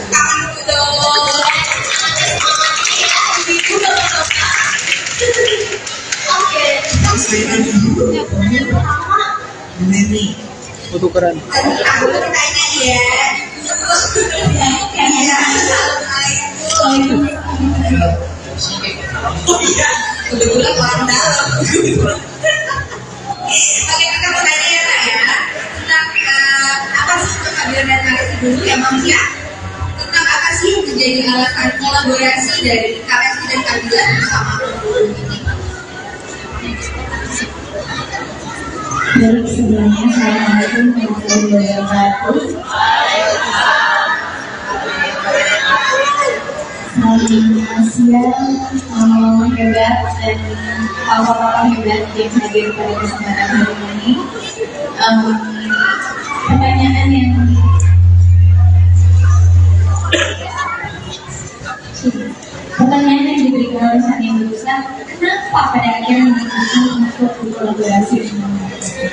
Tangan dulu dong. Ibu dong. Oke. Ini foto keren. Aku bertanya ya. Kebetulan orang dalam. Oke, kita mau tanya ya Kak ya tentang apa sih kehadiran dan karya dulu ya manusia, tentang apa sih yang menjadi alasan kolaborasi dari Karesi dan Kabila bersama ini. Baik, sebelumnya Assalamualaikum warahmatullahi wabarakatuh. Siang, mama hebat dan papa-papa hebat yang hadir pada kesempatan hari ini. Pertanyaan yang diberikan oleh Sani Musa, kenapa pada akhirnya memutuskan untuk berkolaborasi dengan mereka?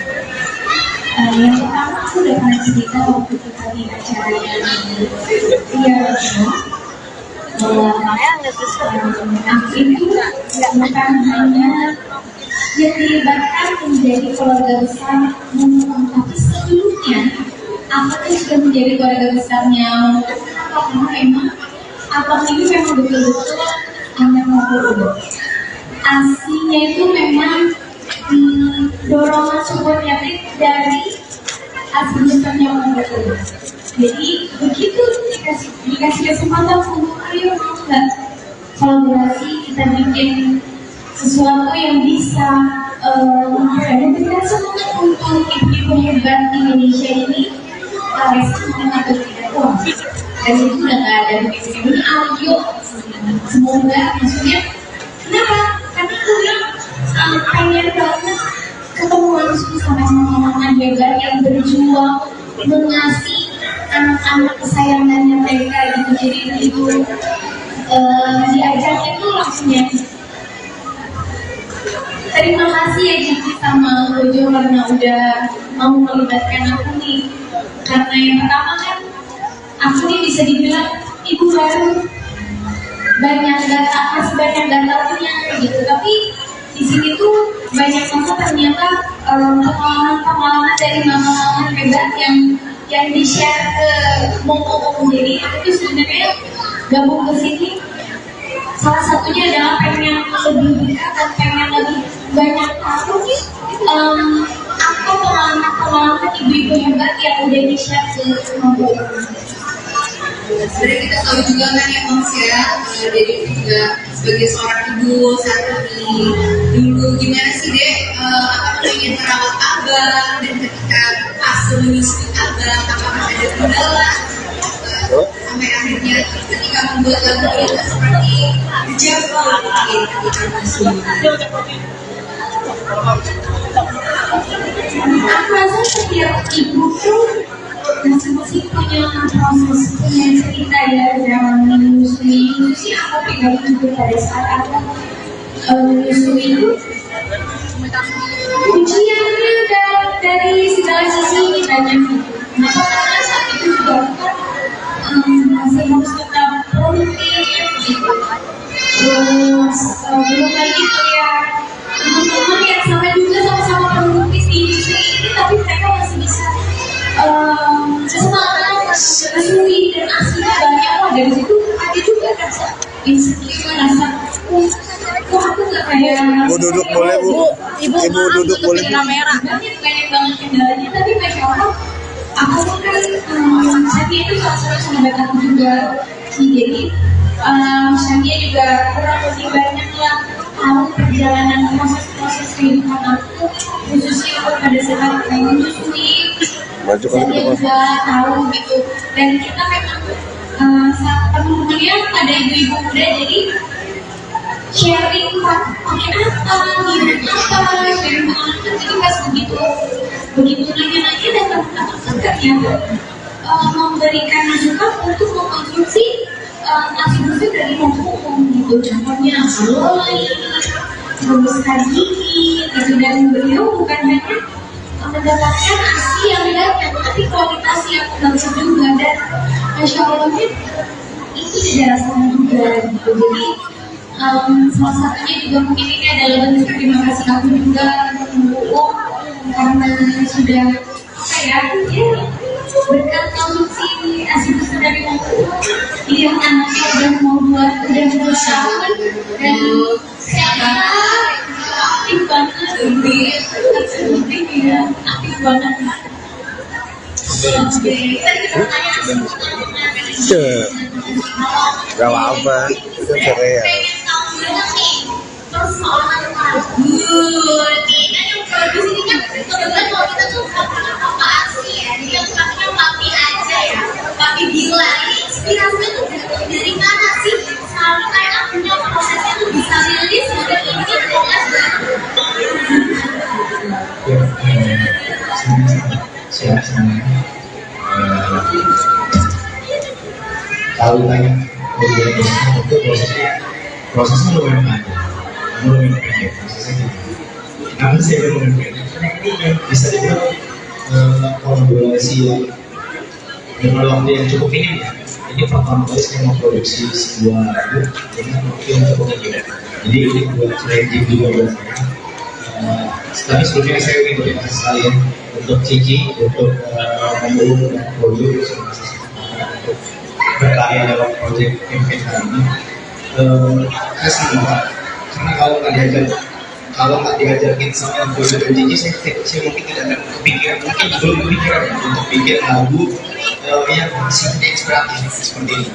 Yang pertama, aku udah pernah cerita waktu kita di acara yang bahwa aku itu bukan hanya yang dilibatkan menjadi keluarga besar tapi sebelumnya aku tuh sudah menjadi keluarga besarnya. Karena memang aku ini memang betul-betul anak mampu. Aslinya itu memang dorongan support nyata dari asli besarnya mampu. Jadi begitu dikasih kesempatan untuk ayo nggak kolaborasi, kita bikin sesuatu yang bisa memberikan semangat untuk ibu-ibu hebat Indonesia ini. Respon atau tidak pun dan itu udah nggak ada begitu ini audio semoga maksudnya kenapa karena aku bilang pengen banget ketemu langsung sama teman-teman hebat yang berjuang mengasih anak-anak kesayangannya mereka gitu. Jadi itu diajak itu langsung ya terima kasih ya Gigi sama Gojo karena udah mau melibatkan aku nih. Karena yang pertama kan aku nih bisa dibilang ibu baru, banyak datanya gitu, tapi di sini tuh banyak banget ternyata pengalaman dari mama-mama hebat yang di-share ke Momo. Jadi aku sebenarnya gabung ke sini salah satunya adalah pengen lebih dekat dan pengen lebih banyak tahu apa pengalaman ibu-ibu hebat yang udah di-share ke Momo. Sebenarnya kita tahu juga kan ya Moms ya, jadi juga sebagai seorang ibu saat ini dulu gimana sih Dek pengen merawat abang dan ketika fase menyusui abang apakah ada kendala sampai akhirnya ketika membuat lagu itu seperti dijaga mungkin ketika menyusui. Aku rasa setiap ibu tuh masing-masing punya proses, punya cerita ya dalam menyusui. Itu sih aku pegang juga pada saat aku menyusui itu. Ujiannya dari segala sisi banyak. Maka karena saat itu juga masih harus tetap produktif gitu. Terus belum lagi kayak teman-teman yang sama juga sama-sama produktif di industri ini, tapi mereka masih bisa semangat, menyusui dan aslinya banyak. Wah dari situ ada juga rasa insecure, rasa wah aku nggak kayak Bu duduk boleh Bu, ibu duduk boleh kamera. Banyak banget kendalanya, tapi masya Allah aku kan Sania itu salah satu sahabat aku juga sih. Jadi Sania juga kurang lebih banyak lah tahu perjalanan proses kehidupan aku, khususnya pada saat menyusui. Sania juga tahu gitu, dan kita memang teman-temannya pada ibu-ibu muda, jadi sharing pakai apa, gimana apa, sharing pengalaman. Jadi pas begitu nanya-nanya dan teman-teman ternyata memberikan masukan untuk mengkonsumsi nasi dari umum gitu. Contohnya aloe, terus kajiki gitu, dan beliau bukan hanya mendapatkan asi yang banyak, tapi kualitas yang bagus juga, dan Masya Allah itu tidak rasanya juga gitu. Jadi salah satunya juga mungkin ini adalah bentuk terima kasih aku juga karena sudah apa ya berkat konsumsi asi besar dari yang anaknya udah mau udah 2 tahun dan saya aktif banget ya aktif banget. Gak apa-apa, itu ceria. Persoalan good, kan yang produksi ini kan kebetulan kalau kita tuh apa sih ya, jadi yang pakainya papi aja ya, papi bila ini inspirasinya tuh dari mana sih? Selalu kayak punya prosesnya tuh bisa rilis udah ini proses siap semuanya. Kalau tanya dari prosesnya lumayan panjang prosesnya gitu. Namun saya lumayan pendek karena ini yang bisa dibilang kolaborasi dengan waktu yang cukup minim ya. Ini pertama kali saya mau produksi sebuah lagu dengan waktu yang cukup minim. Jadi ini buat kreatif juga buat saya. Tapi sebelumnya saya ingin terima kasih sekali ya untuk Cici, untuk pemulung dan Boyo untuk berkarya dalam proyek campaign kali ini. Saya senang banget karena kalau nggak diajakin sama Boyo dan Cici, saya mungkin tidak akan kepikiran, mungkin belum kepikiran untuk bikin lagu yang sifatnya inspiratif seperti ini.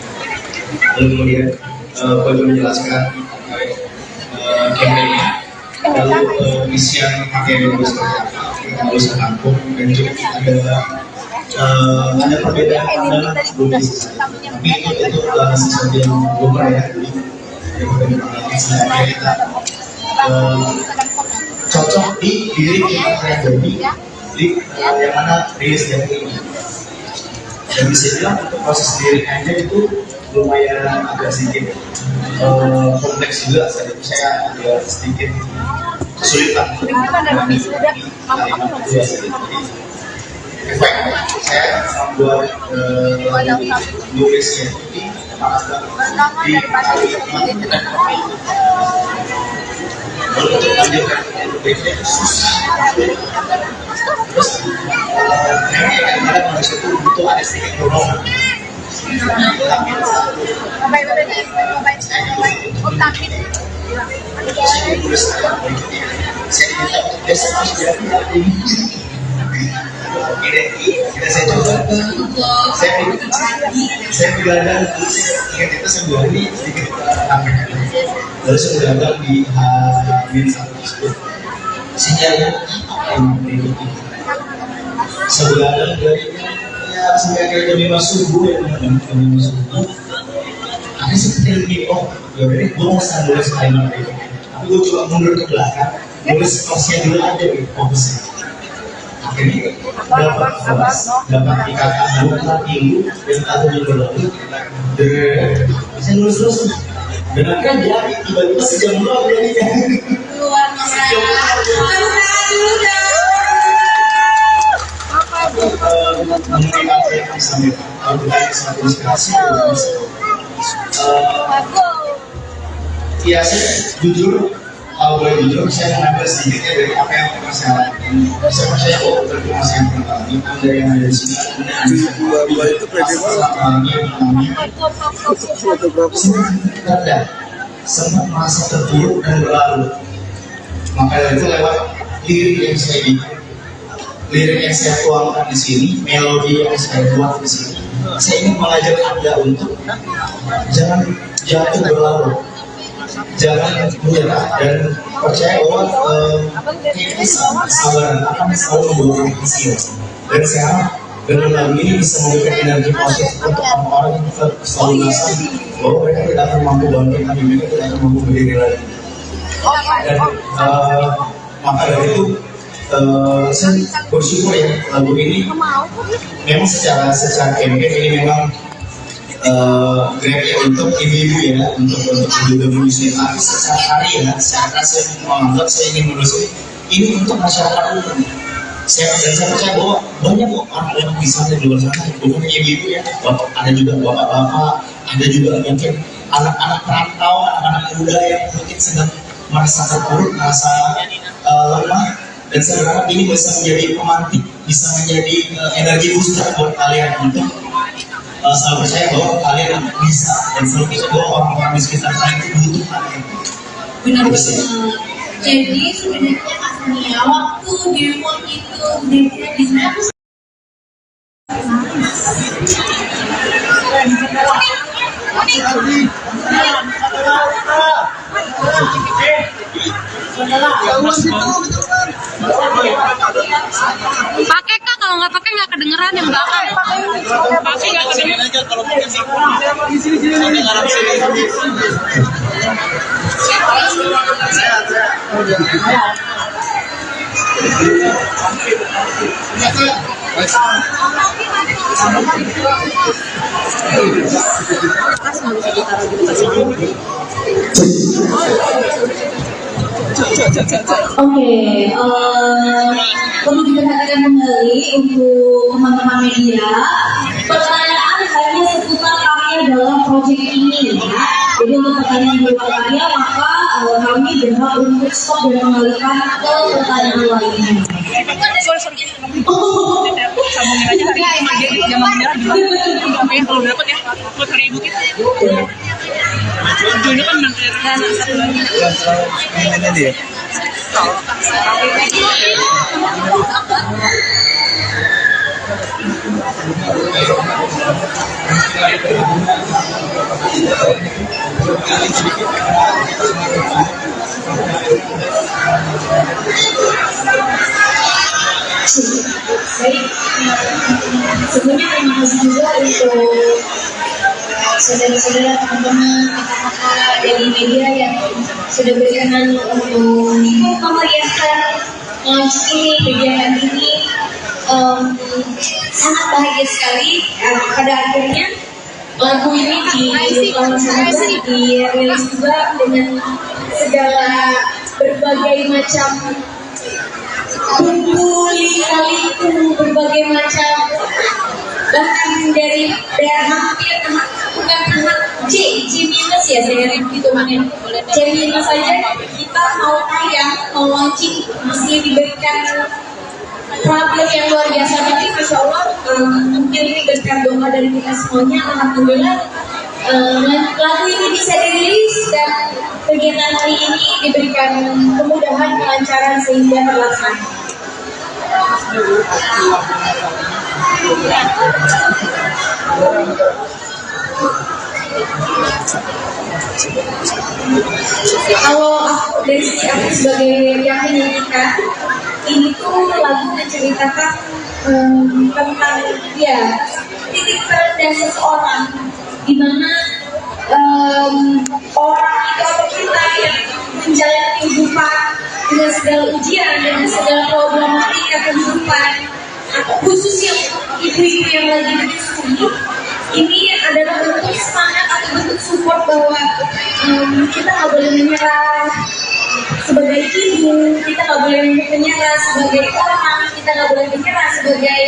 Lalu kemudian Boyo menjelaskan campaignnya. Lalu isian pakaian yang harus kampung dan juga ada perbedaan pandangan logis, tapi itu sesuatu yang lumrah ya. Jadi kita cocok di diri kita yang jadi di yang mana rilis yang ini. Dan bisa bilang untuk proses diri aja itu lumayan agak sedikit kompleks juga. Saya agak sedikit kesulitan kalimat itu ya sedikit. Efek saya membuat nulisnya di lalu untuk lanjutkan terus kadang-kadang manusia itu butuh ada sedikit dorongan. Saya coba, saya begadang, ingat itu sebuah ini sedikit ramai. Lalu saya begadang di H-1 tersebut. Sinyalnya yang berikut itu. Sebegadang dari sampai akhirnya jam 5 subuh ya, jam 5 subuh. Ada seperti ini, ya berarti gue mau nulis kalimat itu. Tapi gue coba mundur ke belakang, nulis kosnya dulu aja gitu, fokusnya. Akhirnya dapat ikatan buka minggu dan satu minggu lalu saya nulis terus dan akhirnya jadi tiba-tiba sejam dulu jadi luar mengenai apa yang disampaikan kalau kita satu inspirasi ya saya jujur kalau boleh jujur, saya mengambil sedikitnya dari apa yang pernah saya lakukan. Saya percaya bahwa berarti saya pernah alami, ada yang ada di sini, Dua itu pede banget. sempat merasa terpuruk dan berlalu. Maka dari itu lewat lirik yang saya bikin, lirik yang saya tuangkan di sini, melodi yang saya buat di sini, saya ingin mengajak Anda untuk jangan jatuh berlalu. Jangan menyerah dan percaya bahwa kita sabaran akan selalu membawa hasil. Dan sekarang dengan lagu ini bisa memberikan energi positif untuk orang-orang yang selalu merasa bahwa mereka tidak akan mampu bangkit, tapi mereka tidak akan mampu berdiri lagi. Dan maka dari itu saya bersyukur ya lagu ini memang secara campaign ini memang grabnya untuk ibu-ibu ya, untuk ibu-ibu muslim. Tapi secara karya, secara saya menganggap saya ingin menulis ini untuk masyarakat umum. saya percaya bahwa banyak kok orang yang bisa di luar sana, bukan hanya ibu ya, ada juga bapak-bapak, ada juga mungkin anak-anak perantau, anak-anak muda yang mungkin sedang merasa terpuruk, merasa lemah, dan saya berharap ini bisa menjadi pemantik, bisa menjadi energi booster buat kalian untuk selalu percaya bahwa kalian bisa, dan selalu percaya bahwa orang-orang di sekitar kalian itu butuh kalian. Benar banget. Jadi sebenarnya Asnia waktu demo itu udah di sana tuh pakai kak, kalau nggak pakai nggak kedengeran yang belakang. Pakai nggak kedengeran aja kalau pakai di sini ngarap sini. Oke, perlu diperhatikan kembali untuk teman-teman media. Pertanyaan hanya seputar karya dalam proyek ini ya. Jadi untuk pertanyaan berupa karya maka kami berhak untuk stop dan kembalikan ke pertanyaan lainnya. Sambungin aja hari ini sama dia zaman merah gimana? Apa yang kalau dapat ya buat hari ibu kita. Jodoh kan nanti satu lagi. Ini dia. Baik, sebelumnya terima kasih juga untuk saudara-saudara, teman-teman, kakak-kakak dari media yang sudah berkenan untuk memeriahkan launch ini, kegiatan ini. Sangat bahagia sekali pada akhirnya lagu ini dirilis juga dengan segala berbagai macam bumbu lika-liku, berbagai macam, bahkan dari hampir bukan J minus ya saya hitungannya J minus saja kita mau tayang, mau launching masih diberikan problem yang luar biasa. Tapi Masya Allah mungkin ini berkat doa dari kita semuanya, alhamdulillah lagu ini bisa dirilis dan kegiatan hari ini diberikan kemudahan, kelancaran sehingga terlaksana. Kalau aku dari sisi aku sebagai yang menyanyikan, ini tuh lagu menceritakan tentang ya titik terendah seseorang, di mana orang itu atau kita yang menjalani kehidupan dengan segala ujian, dengan segala problematika kehidupan, khususnya ibu-ibu yang lagi menyusui, ini adalah bentuk semangat atau bentuk support bahwa kita nggak boleh menyerah sebagai ibu, kita nggak boleh menyerah sebagai orang, kita nggak boleh menyerah sebagai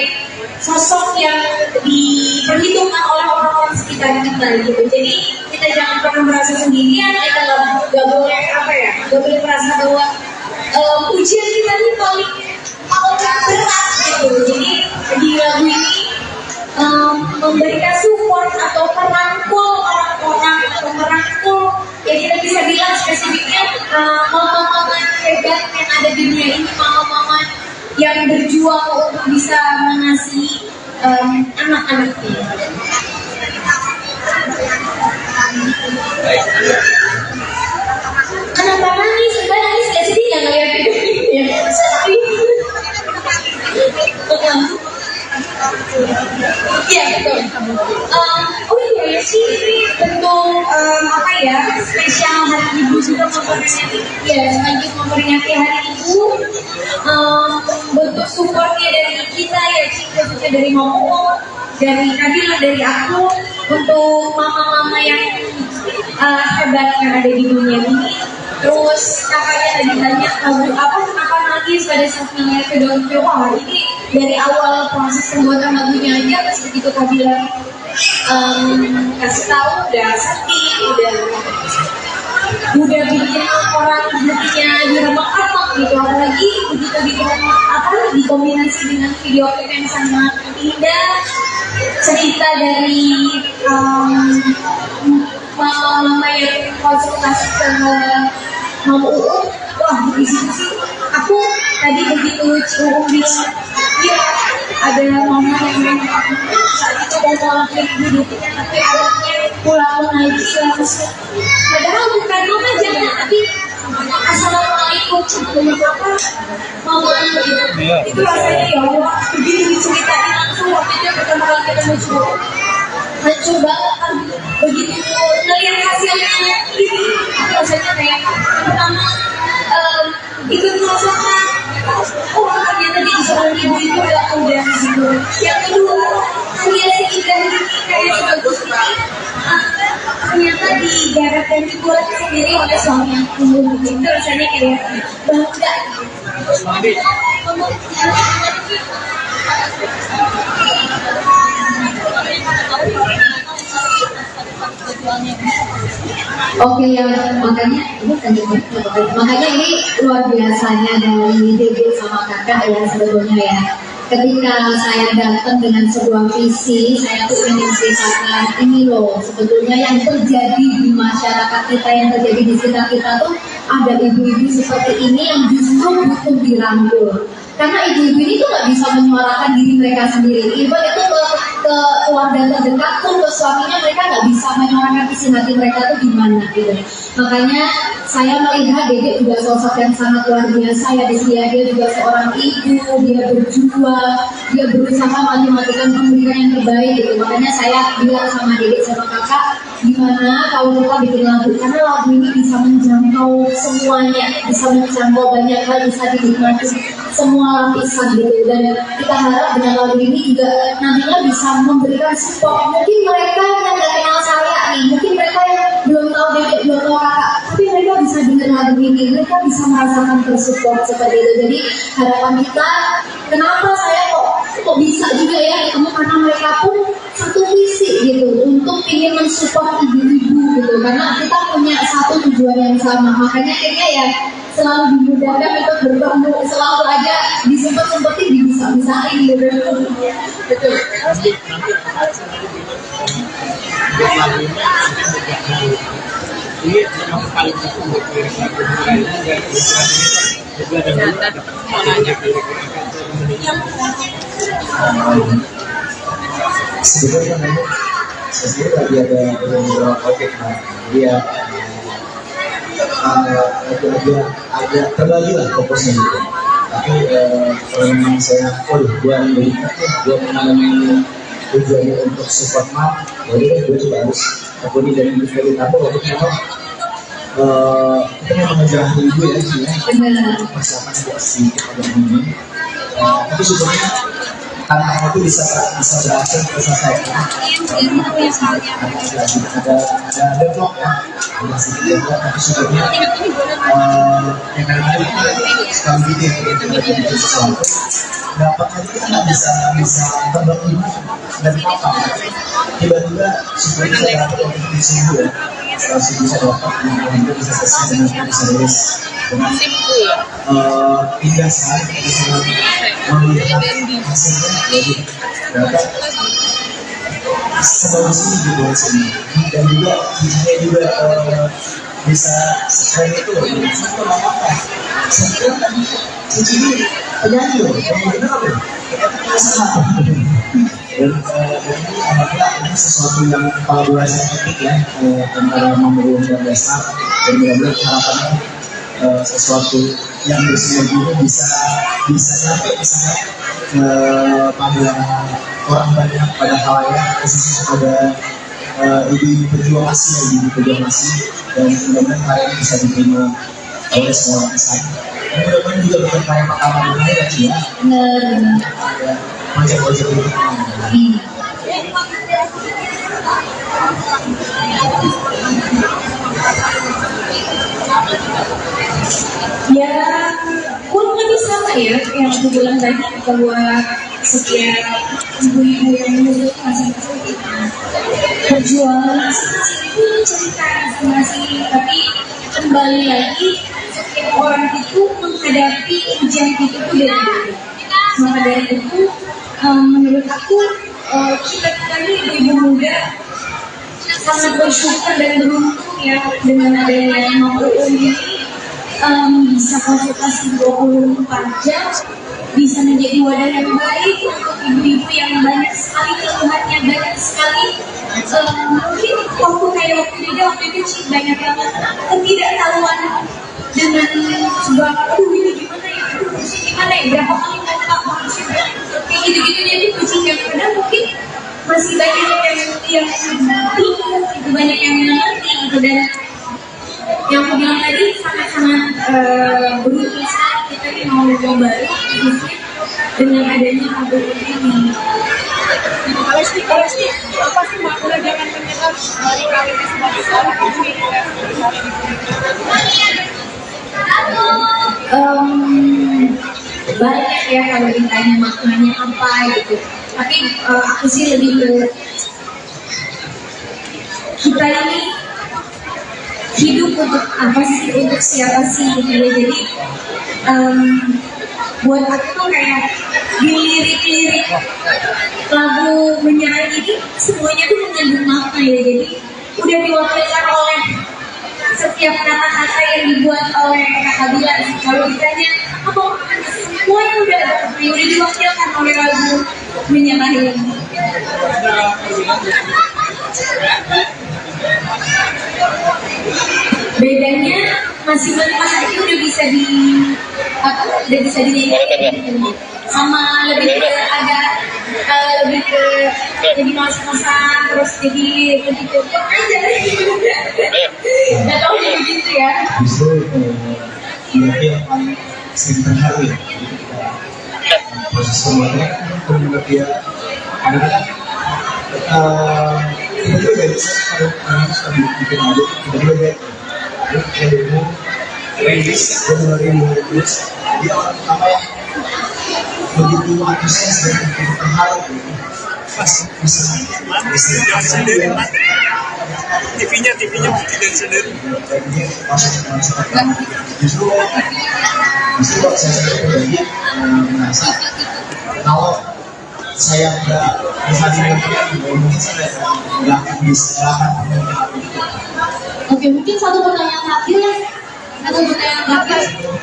sosok yang diperhitungkan oleh orang-orang sekitar kita gitu. Jadi kita jangan pernah merasa sendirian, kita nggak boleh nggak boleh merasa bahwa ujian kita ini paling berat gitu. Jadi di lagu ini memberikan support atau merangkul orang-orang atau merangkul ya kita bisa bilang spesifiknya mama-mama hebat yang ada di dunia ini, mama-mama yang berjuang untuk bisa mengasihi anak-anaknya. Kenapa nangis? Mbak nangis gak sedih gak ngeliat videonya? Sedih. Iya betul. Oh iya sih ini bentuk spesial hari ibu juga memperingati sekaligus memperingati hari ibu. Bentuk supportnya dari kita ya khususnya dari Momo, dari Kadila, dari aku untuk mama-mama yang hebat yang ada di dunia ini. Terus kakaknya tadi tanya lagu apa kenapa nangis pada saat ngeliat ke daun teh. Wah ini dari awal proses pembuatan lagunya aja pas begitu Kak bilang kasih tahu udah sedih, udah bikin orang hatinya diremek-remek gitu. Apalagi begitu dikombinasi dengan video klip yang sangat indah, cerita dari mama yang konsultasi ke Mama Uut. Wah di situ sih aku tadi begitu Cium bilang iya ada mama yang saat itu mau ngelakuin hidupnya tapi anaknya pulang mengaji langsung, padahal bukan mama jangan tapi assalamualaikum apa mama gitu. Itu rasanya ya Allah begitu diceritain langsung waktu itu pertama kali ketemu Cium hancur banget kan. Begitu ngeliat hasilnya ini rasanya kayak pertama ikut merasakan oh ternyata jadi seorang ibu itu udah gitu. Yang kedua ngeliat si Indah ini kayak sebagus ini ternyata digarap dan dibuat sendiri oleh suami aku. Itu rasanya kayak bangga. Oke ya, makanya ini luar biasanya dari Dede sama kakak ya sebetulnya ya. Ketika saya datang dengan sebuah visi, saya tuh ingin ceritakan ini loh sebetulnya yang terjadi di masyarakat kita, yang terjadi di sekitar kita tuh ada ibu-ibu seperti ini yang justru butuh dirangkul. Karena ibu-ibu ini tuh nggak bisa menyuarakan diri mereka sendiri. Even itu ke keluarga terdekat pun, ke suaminya mereka nggak bisa menyuarakan isi hati mereka tuh gimana gitu. Makanya saya melihat Dede juga sosok yang sangat luar biasa ya di sini. Dia juga seorang ibu, dia berjuang, dia berusaha mati-matikan pemberian yang terbaik gitu. Makanya saya bilang sama Dede sama kakak, gimana kalau kita bikin lagu, karena lagu ini bisa menjangkau semuanya, bisa menjangkau banyak hal, bisa dinikmati semua lapisan gitu. Dan kita harap dengan lagu ini juga nantinya bisa memberikan support. Mungkin mereka yang nggak kenal saya nih, mungkin mereka yang belum tahu Dede, belum tahu kakak, tapi mereka bisa dengar lagu ini, mereka bisa merasakan tersupport seperti itu. Jadi harapan kita, kenapa saya kok bisa juga ya ketemu, karena mereka pun satu visi gitu untuk ingin mensupport ibu-ibu gitu, karena kita punya satu tujuan yang sama. Makanya kayaknya ya selalu dimudahkan untuk bertemu, selalu aja disempet-sempetin, bisa-bisain gitu. Betul. Ini yang paling untuk sebenarnya lagi ada beberapa project dia agak terbagi lah fokusnya gitu. Tapi kalau memang saya gue mengalami tujuannya untuk support map, jadi gue juga harus akuni dari industri tamu untuk memang kita memang mengejar ibu ya sih ya. Persiapan agak sedikit agak ini, tapi sebenarnya tantangan itu bisa berhasil terselesaikan. Ada deadlock ya, ada sedikit deadlock, tapi sebenarnya yang kadang-kadang sekali gitu ya kita bikin sesuatu dapat aja kita nggak bisa terbang dari apa tiba-tiba sebenarnya saya dapat untuk di sini ya. Setelah sih bisa dapat itu bisa selesai dengan bisa beres dengan indah sekali bisa melihat hasilnya jadi dapat sebagus ini gitu hasilnya, dan juga cincinnya juga bisa selain itu loh ini itu apa saya kira tadi cincin ini penyanyi loh yang benar loh ternyata dan ini alhamdulillah ini sesuatu yang kolaborasi epic ya antara Mama Uut dan Lesnar, dan mudah-mudahan harapannya sesuatu yang bersinergi ini bisa nyampe ke pada orang banyak, pada halayak, khususnya pada ibu-ibu pejuang asli, dan mudah-mudahan karya ini bisa diterima oleh semua lapisan. Dan mudah-mudahan juga bukan karya pertama dunia ya Ci ya. Ada project-project berikutnya. aku bilang tadi bahwa setiap ibu-ibu yang menurut masing-masing berjuang masing-masing itu cerita masing-masing, tapi kembali lagi setiap orang itu menghadapi ujian itu beda-beda. Maka dari itu menurut aku kita ini ibu-ibu muda sangat bersyukur dan beruntung ya dengan adanya Mampu ini bisa konsultasi 24 jam, bisa menjadi wadah yang baik untuk ibu-ibu yang banyak sekali keluhannya, banyak sekali mungkin waktu waktu itu banyak banget ketidaktahuan dengan sebab ini gimana ya berapa kali kontak maksudnya kayak gitu-gitu, jadi kucing yang kadang mungkin masih banyak yang bingung, banyak yang mengerti gitu. Dan yang aku bilang tadi sangat-sangat beruntung sekali kita ini mau coba dengan adanya Mampu ini. Pasti apa sih Mbak, udah jangan menyerah dari kali ini sebagai seorang ibu. Banyak ya kalau ditanya maknanya apa gitu, tapi aku sih lebih ke kita ini hidup untuk apa sih, untuk siapa sih gitu ya. Jadi buat aku tuh kayak di lirik-lirik lagu Menyerah ini semuanya tuh mengandung makna ya. Jadi udah diwakilkan oleh setiap kata-kata yang dibuat oleh Kakak Bila. Kalau ditanya apa semuanya udah diwakilkan oleh lagu Menyerah ini. Bedanya masing-masing aja udah bisa dinyanyiin, sama lebih ke agak lebih ke jadi masa-masa terus jadi lebih ke aja nggak tahu begitu ya. Justru mungkin sering terharu ya proses pembuatannya menurut dia kadang-kadang tiba-tiba dari kalau sudah bikin album tiba-tiba dia demo rilis Januari 2012 dia orang pertama yang begitu antusias dan begitu terharu pasti bisa TV-nya mesti dari sendiri justru saya sendiri merasa kalau saya nggak bisa dilakukan mungkin saya nggak akan bisa. Oke, mungkin satu pertanyaan terakhir ya.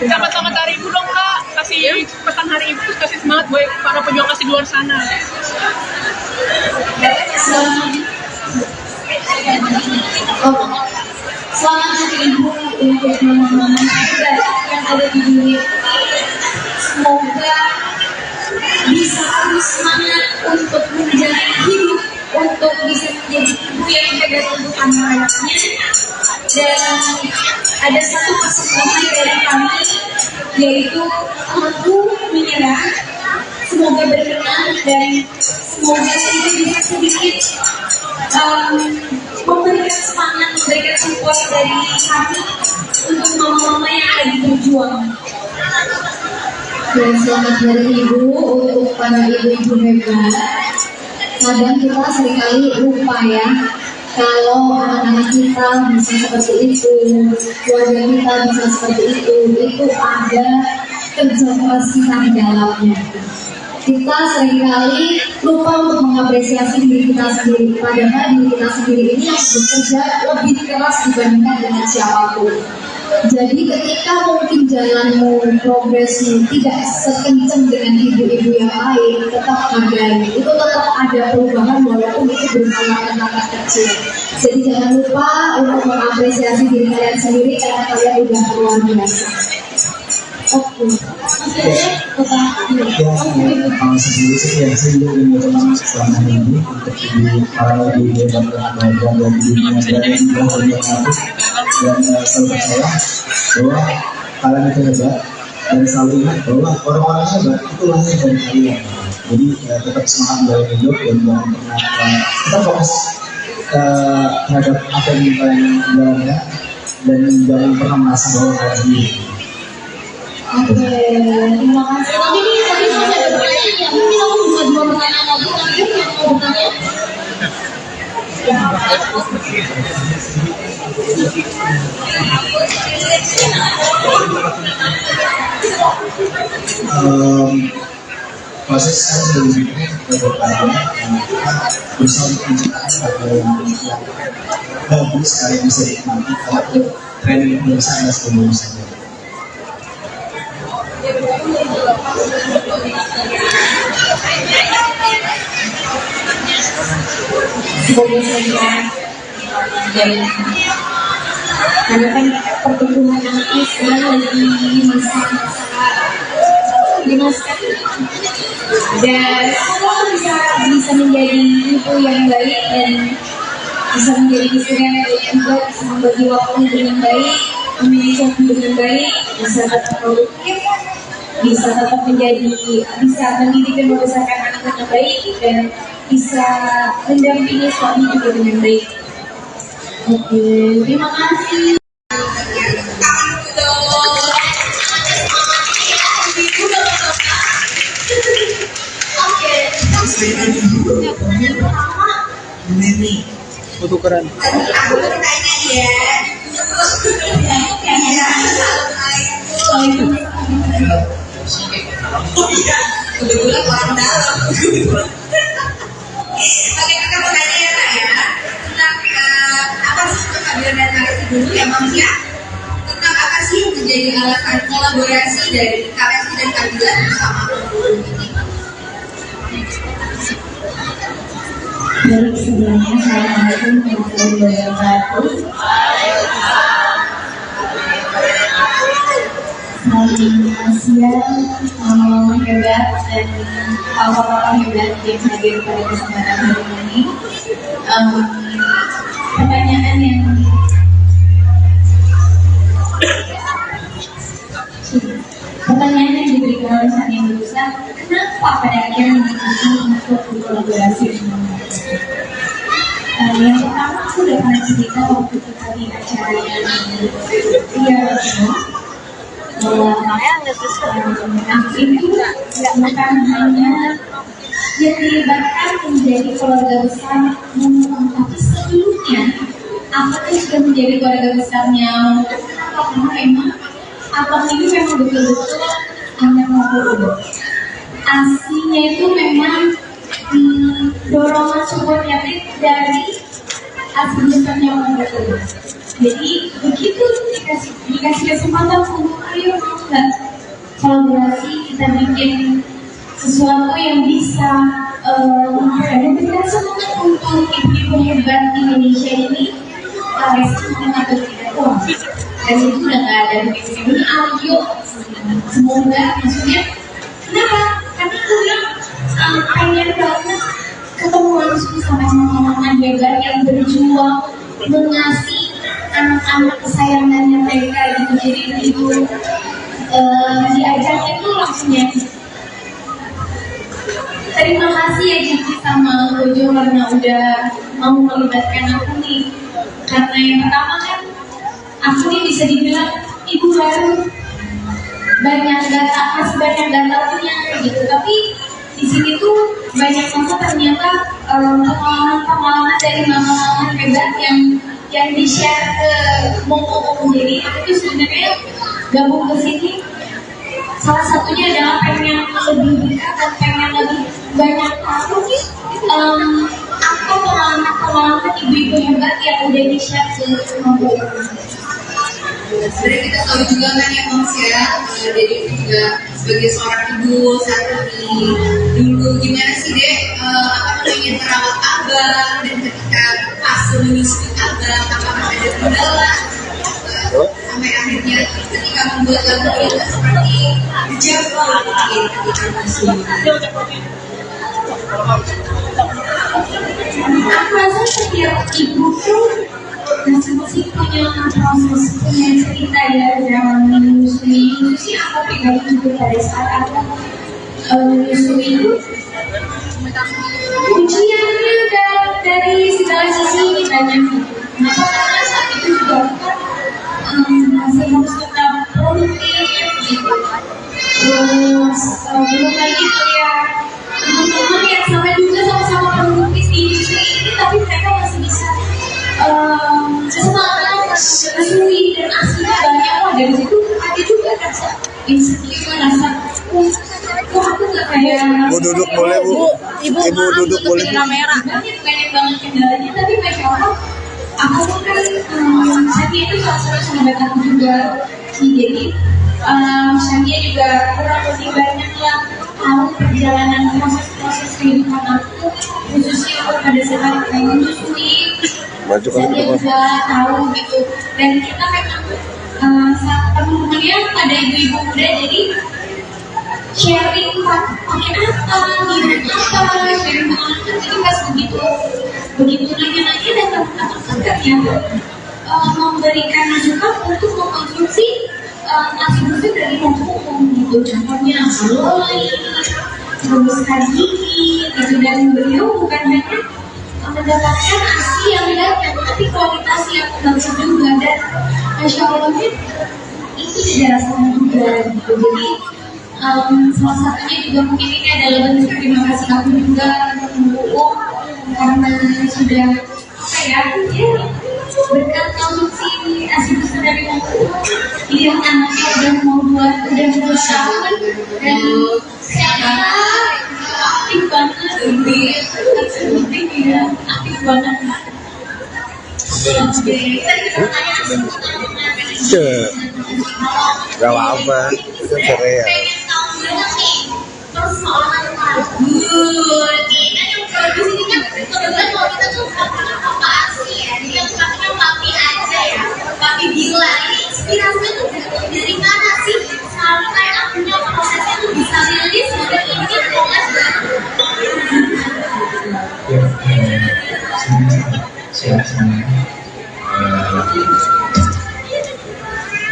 Dapat selamat hari ibu dong Kak, kasih pesan hari ibu, kasih semangat buat para pejuang kasih di luar sana. Selamat hari ibu untuk mama-mama yang ada di dunia. Semoga bisa terus semangat untuk menjalani hidup, untuk bisa menjadi ibu yang jaga untuk anak-anaknya. Dan ada satu pesan dari kami, yaitu Aku Menyerah. Semoga berkenan dan semoga itu bisa sedikit memberikan semangat, memberikan support dari kami untuk mama-mama yang lagi berjuang. Dan selamat hari ibu untuk para ibu-ibu hebat. Kadang kita seringkali lupa ya, kalau anak-anak kita bisa seperti itu, keluarga kita bisa seperti itu ada kerja keras kita di dalamnya. Kita seringkali lupa untuk mengapresiasi diri kita sendiri, padahal diri kita sendiri ini harus bekerja lebih keras dibandingkan dengan siapapun. Jadi ketika mungkin jalanmu, progresmu tidak sekencang dengan ibu-ibu yang lain, tetap hargai, itu tetap ada perubahan walaupun itu berupa langkah kecil. Jadi jangan lupa untuk mengapresiasi diri kalian sendiri karena kalian udah luar biasa. Oke. Kalau sendiri sih ya saya juga ingin mengucapkan selamat hari ini untuk para ibu dan dan dunia dan yang aku dan selalu percaya bahwa kalian itu hebat dan selalu ingat bahwa orang-orang hebat itu lahir dari kalian. Jadi tetap semangat dalam hidup dan jangan pernah kita fokus terhadap apa yang kalian jalankan dan jangan pernah merasa bahwa kalian sendiri. Oke, terima kasih. Tapi ini tadi saya ada pertanyaan ya, mungkin aku bisa dua pertanyaan lagi, tapi yang mau bertanya. Proses saya sebelumnya bertanya bersama penciptaan atau yang bagus sekali bisa dinikmati kalau training penulisan dan penulisannya. Sebagai saya dan karena kan pertumbuhan anak ini sekarang lagi masa dan semoga bisa menjadi ibu yang baik dan bisa menjadi istri yang baik juga, bisa membagi waktu dengan baik, memilih waktu dengan baik, bisa tetap produktif, bisa tetap bisa mendidik dan membesarkan anak dengan baik dan bisa mendampingi suami juga dengan baik. Oke, terima kasih. Ini Foto keren. Aku bertanya ya. Kebetulan orang dalam. Oke, kita mau tanya ya Kak ya tentang apa sih kehadiran dan karya dulu ya Mam ya? Tentang apa sih yang menjadi alasan kolaborasi dari Karesi dan Kabila bersama ini? Baik, sebelumnya Assalamualaikum warahmatullahi wabarakatuh. Selamat siang, mama hebat dan papa-papa hebat yang hadir pada kesempatan hari ini. Pertanyaan yang diberikan oleh Sania barusan, kenapa pada akhirnya memutuskan untuk berkolaborasi dengan yang pertama aku udah pernah cerita waktu kita di acara yang bahwa aku itu bukan hanya yang dilibatkan menjadi keluarga besar tapi sebelumnya aku tuh sudah menjadi keluarga besarnya karena memang abang ini memang betul-betul anak aku aslinya itu memang dorongan support dari asli besarnya orang tua. Jadi begitu dikasih kesempatan untuk ayo nggak kolaborasi kita bikin sesuatu yang bisa memberikan semangat untuk ibu-ibu hebat Indonesia ini. Karesi atau tidak wah dan itu udah nggak ada begitu ini ayo semoga maksudnya kenapa? Karena aku bilang pengen banget ketemu langsung sama teman-teman hebat yang berjuang mengasih anak-anak kesayangannya mereka gitu. Jadi itu diajaknya tuh langsung ya terima kasih ya Cici sama Kojo karena udah mau melibatkan aku nih. Karena yang pertama kan aku nih bisa dibilang ibu baru banyak data punya gitu, tapi di sini tuh banyak banget ternyata pengalaman dari mama-mama hebat yang di-share ke momo-momo. Jadi aku tuh sebenarnya gabung ke sini salah satunya adalah pengen lebih dekat dan pengen lebih banyak tahu apa pengalaman ibu-ibu hebat yang udah di-share ke momo. Sebenarnya kita tahu juga kan ya Moms ya, jadi juga sebagai seorang ibu saat ini dulu gimana sih Dek namanya merawat abang dan ketika fase menyusui abang apakah ada kendala sampai akhirnya ketika membuat lagu itu seperti dijawab mungkin ketika masih aku rasa setiap ibu tuh masing-masing punya proses, punya cerita ya dalam menyusui aku pribadi juga pada saat aku menyusui itu ujiannya dari segala sisi banyak. Kenapa? Karena saat itu juga masih harus tetap produktif gitu. insecure, rasa kok aku nggak kayak Bu duduk boleh Bu. Ibu duduk boleh Bu. banyak banget kendalanya, tapi masya Allah aku tuh kan Shania itu salah satu sahabat aku juga sih, jadi Shania juga kurang lebih banyak lah tahu perjalanan proses kehidupan aku, khususnya aku pada saat pengen menyusui. Maju kali Shania ke depan. juga tahu gitu, dan kita memang teman-temannya pada ibu-ibu muda, jadi sharing pakai apa, gimana apa, sharing pengalaman. Jadi pas begitu nanya-nanya dan teman-teman ternyata memberikan masukan untuk mengkonsumsi nasi bungkus dari umum gitu. Contohnya kalori, terus kadiki, gitu. Dan beliau bukan hanya mendapatkan ASI yang banyak, tapi kualitas yang bagus juga, dan masya Allahnya itu dirasakan juga gitu. Jadi salah satunya juga mungkin ini adalah bentuk terima kasih aku juga untuk karena sudah apa ya berkat konsumsi ASI besar dari aku, dia anaknya udah mau 2 tahun dan saya aktif banget dia aktif banget. Gak apa-apa. Itu Korea. Papi bilang ini inspirasinya tuh dari mana sih? Selalu kayak aku punya prosesnya tuh bisa rilis model ini kongres siap semuanya.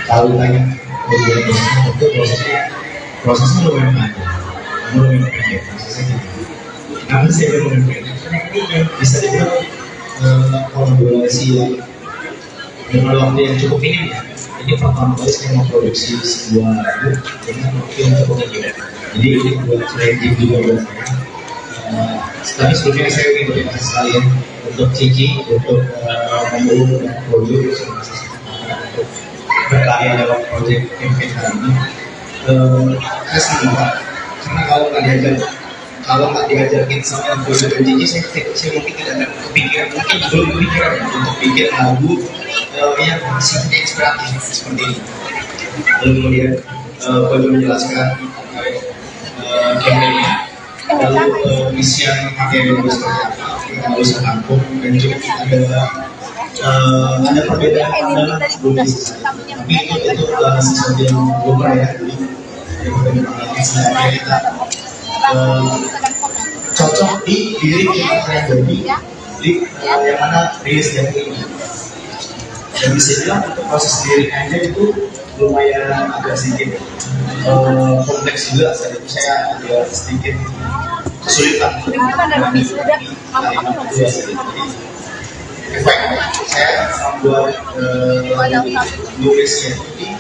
Kalau tanya bagaimana prosesnya lumayan pendek prosesnya gitu. Namun saya lumayan pendek karena ini yang bisa dibilang kolaborasi yang dengan waktu yang cukup minim ya. Ini pertama kali saya memproduksi sebuah lagu dengan waktu yang cukup minim. Jadi ini buat challenging juga buat saya. Tapi sebelumnya saya ingin berterima kasih sekalian untuk Cici, untuk Pemulung dan Projo untuk berkarya dalam proyek campaign kali ini. Saya senang banget karena kalau nggak diajarin sama Projo dan Cici, saya mungkin tidak akan kepikiran, mungkin belum kepikiran untuk bikin lagu yang sifatnya inspiratif seperti ini. Lalu kemudian Projo menjelaskan campaignnya. Lalu isian materi itu seperti apa, kita harus tampung dan juga ada perbedaan pandangan sebelum tapi itu sesuatu yang global ya. Sebenarnya kita cocok di diri kita yang jadi di yang mana rilis yang ini. Dan bisa bilang untuk proses diri aja itu lumayan agak sedikit kompleks juga. Saat itu saya agak sedikit kesulitan saya membuat nulisnya di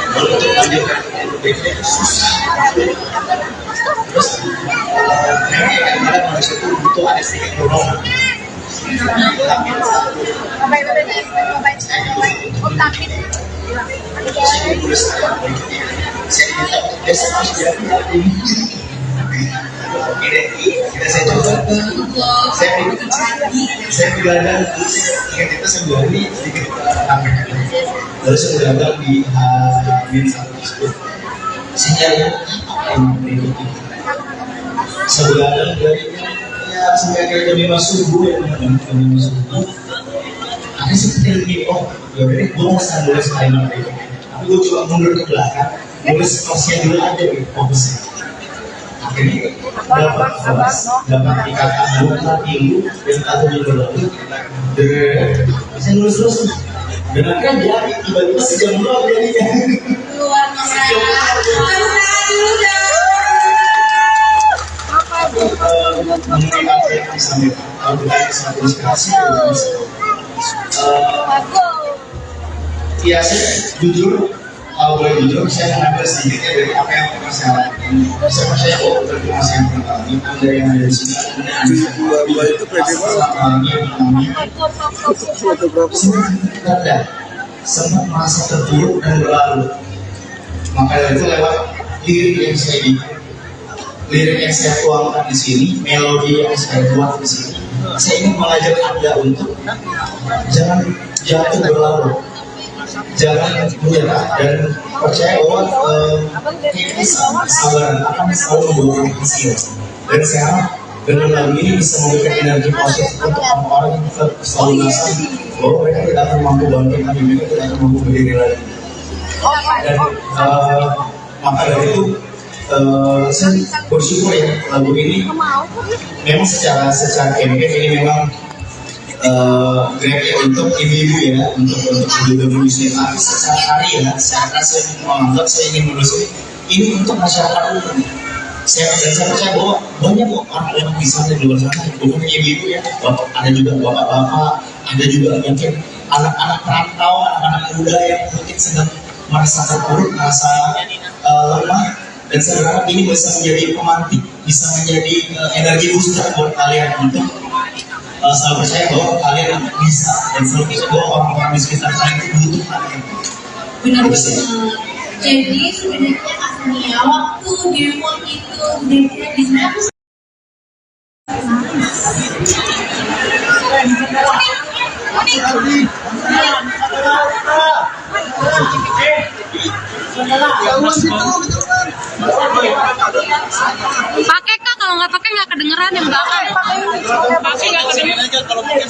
untuk lanjutkan terus memang kadang manusia itu butuh ada sedikit dorongan. Saya coba, saya perjalanan ingat itu sebelumnya sedikit ramai, lalu saya gagal di H-1 tersebut. Sinyalnya yang berikut sebulan dari ya sampai akhirnya jam 5 subuh ya jam 5 subuh. Ada seperti ini, oh ya udah gue mau nulis kalimat itu, tapi gue coba mundur ke belakang, nulis kosnya dulu aja gitu, fokusnya. Akhirnya dapat dikatakan bukan minggu dan satu minggu lalu, bisa nulis terus. Dan akhirnya jadi tiba-tiba sejam doang jadinya. luar Mungkin apa yang bisa memberikan satu inspirasi. Ya saya jujur kalau boleh jujur, saya mengambil sedikit ya dari apa yang pernah saya lakukan. Saya percaya bahwa terima yang pertama ada yang ada di sini. Dua itu pede banget. Ada sempat merasa terpuruk dan berlalu. Maka dari itu lewat lirik yang saya bikin, lirik yang saya tuangkan di sini, melodi yang saya buat di sini, saya ingin mengajak Anda untuk jangan jatuh berlarut, jangan menyerah, dan percaya bahwa kesabaran akan selalu membawa hasil. Dan saya harap dengan lagu ini bisa memberikan energi positif untuk orang-orang yang selalu merasa bahwa mereka tidak akan mampu bangkit lagi, mereka tidak akan mampu berdiri lagi. Dan maka dari itu saya bersyukur ya lagu ini memang secara campaign ini memang great untuk ibu-ibu ya, untuk ibu-ibu bisnis. Tapi secara karya, secara saya menganggap saya ingin menelusuri ini untuk masyarakat umum. Saya percaya bahwa banyak orang-orang bisa di luar sana, bukan hanya ibu-ibu ya, ada juga bapak-bapak, ada juga mungkin anak-anak perantau, anak-anak muda yang mungkin sedang merasa terpuruk, merasa lemah, dan saya berharap ini bisa menjadi pemantik, bisa menjadi energi booster buat kalian untuk selalu percaya bahwa kalian bisa, dan selalu percaya bahwa orang-orang di sekitar kalian itu butuh kalian. Benar banget. Jadi sebenarnya Asnia waktu demo itu demo di sana Pakai kak, kalau nggak pakai nggak kedengeran yang belakang. Pakai nggak kedengeran aja kalau pakai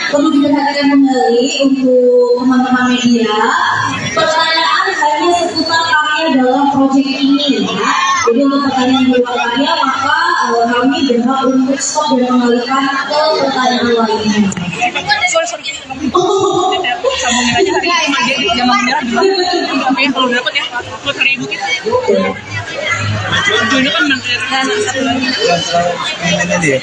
perlu diperhatikan kembali untuk teman-teman media, pertanyaan hanya seputar karya dalam proyek ini ya. Jadi untuk pertanyaan di luar karya maka kami berhak untuk stop dan mengalihkan ke pertanyaan lainnya. Sambungin aja hari ini sama dia di zaman merah sampai yang kalau dapat ya buat hari ibu kita. Jodoh kan menteri satu lagi. Ini dia.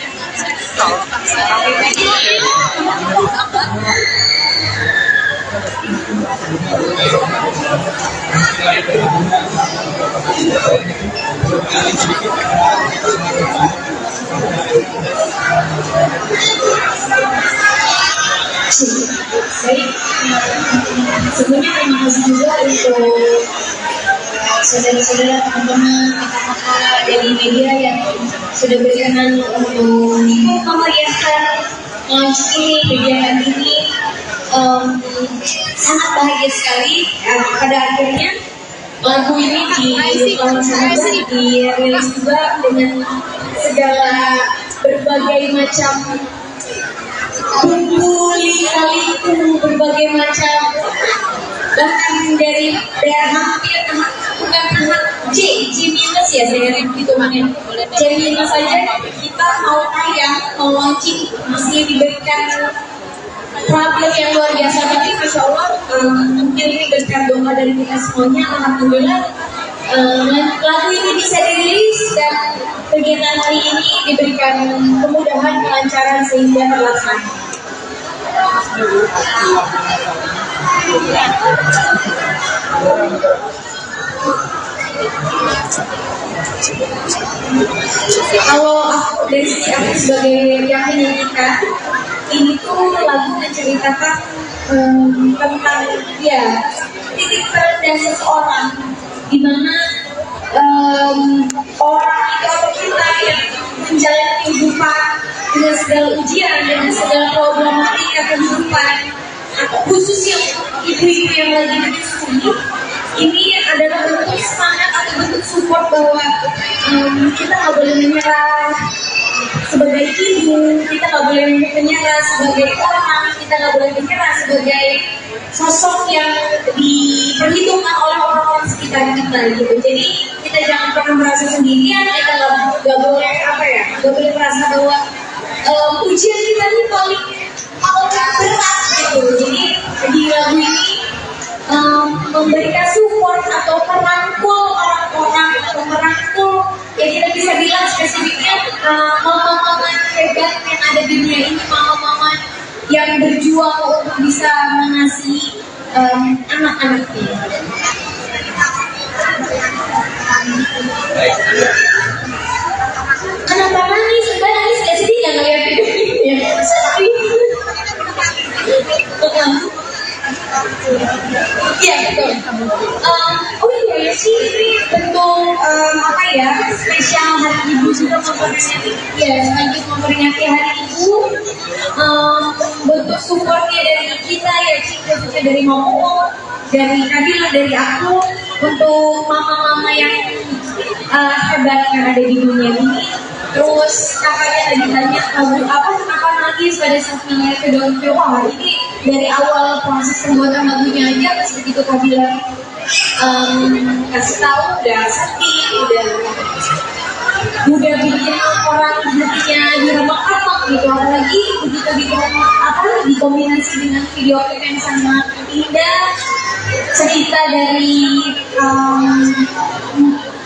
Baik, sebelumnya terima kasih juga untuk saudara-saudara, teman-teman, kakak-kakak dari media yang sudah berkenan untuk memeriahkan launch ini, kegiatan ini. Sangat bahagia sekali pada akhirnya lagu ini dirilis juga dengan segala berbagai macam bumbu lika-liku, berbagai macam, bahkan dari hampir bukan C minus ya saya hitungannya C minus saja kita mau tayang, mau launching masih diberikan problem yang luar biasa. Tapi Masya Allah mungkin ini berkat doa dari kita semuanya, alhamdulillah lagu ini bisa dirilis dan kegiatan hari ini diberikan kemudahan, kelancaran sehingga terlaksana. Kalau aku dari sisi aku sebagai yang menyanyikan, ini tuh lagu menceritakan tentang ya titik terendah seseorang, di mana orang itu atau kita yang menjalani kehidupan dengan segala ujian, dengan segala problematika kehidupan, khususnya ibu-ibu yang lagi menyusui, ini adalah bentuk semangat atau bentuk support bahwa kita nggak boleh menyerah sebagai ibu, kita nggak boleh menyerah sebagai orang, kita nggak boleh menyerah sebagai sosok yang diperhitungkan oleh orang-orang sekitar kita gitu. Jadi kita kita jangan pernah merasa sendirian, kita nggak boleh apa ya, nggak boleh merasa bahwa ujian kita ini paling berat gitu. Jadi di lagu ini memberikan support atau merangkul orang-orang atau merangkul, ya kita bisa bilang spesifiknya mama-mama hebat yang ada di dunia ini, mama-mama yang berjuang untuk bisa mengasihi anak-anaknya. Kenapa nangis? Mbak nangis gak sedih nggak ngeliat videonya? Sedih. Iya betul. Oh iya sih, ini bentuk apa ya, spesial hari ibu juga memperingati, ya sebagai memperingati hari ibu. Bentuk supportnya dari kita ya, khususnya dari Momo, dari Nabila, dari aku, untuk mama-mama yang hebat yang ada di dunia ini. Terus kakaknya tadi tanya apa kenapa nangis pada saat melihat video. Wah, ini dari awal proses pembuatan lagunya aja pas begitu Kak bilang kasih tahu udah sedih, udah bikin orang hatinya diremak-remak gitu. Apalagi begitu dikombinasi dengan video klip yang sangat indah, cerita dari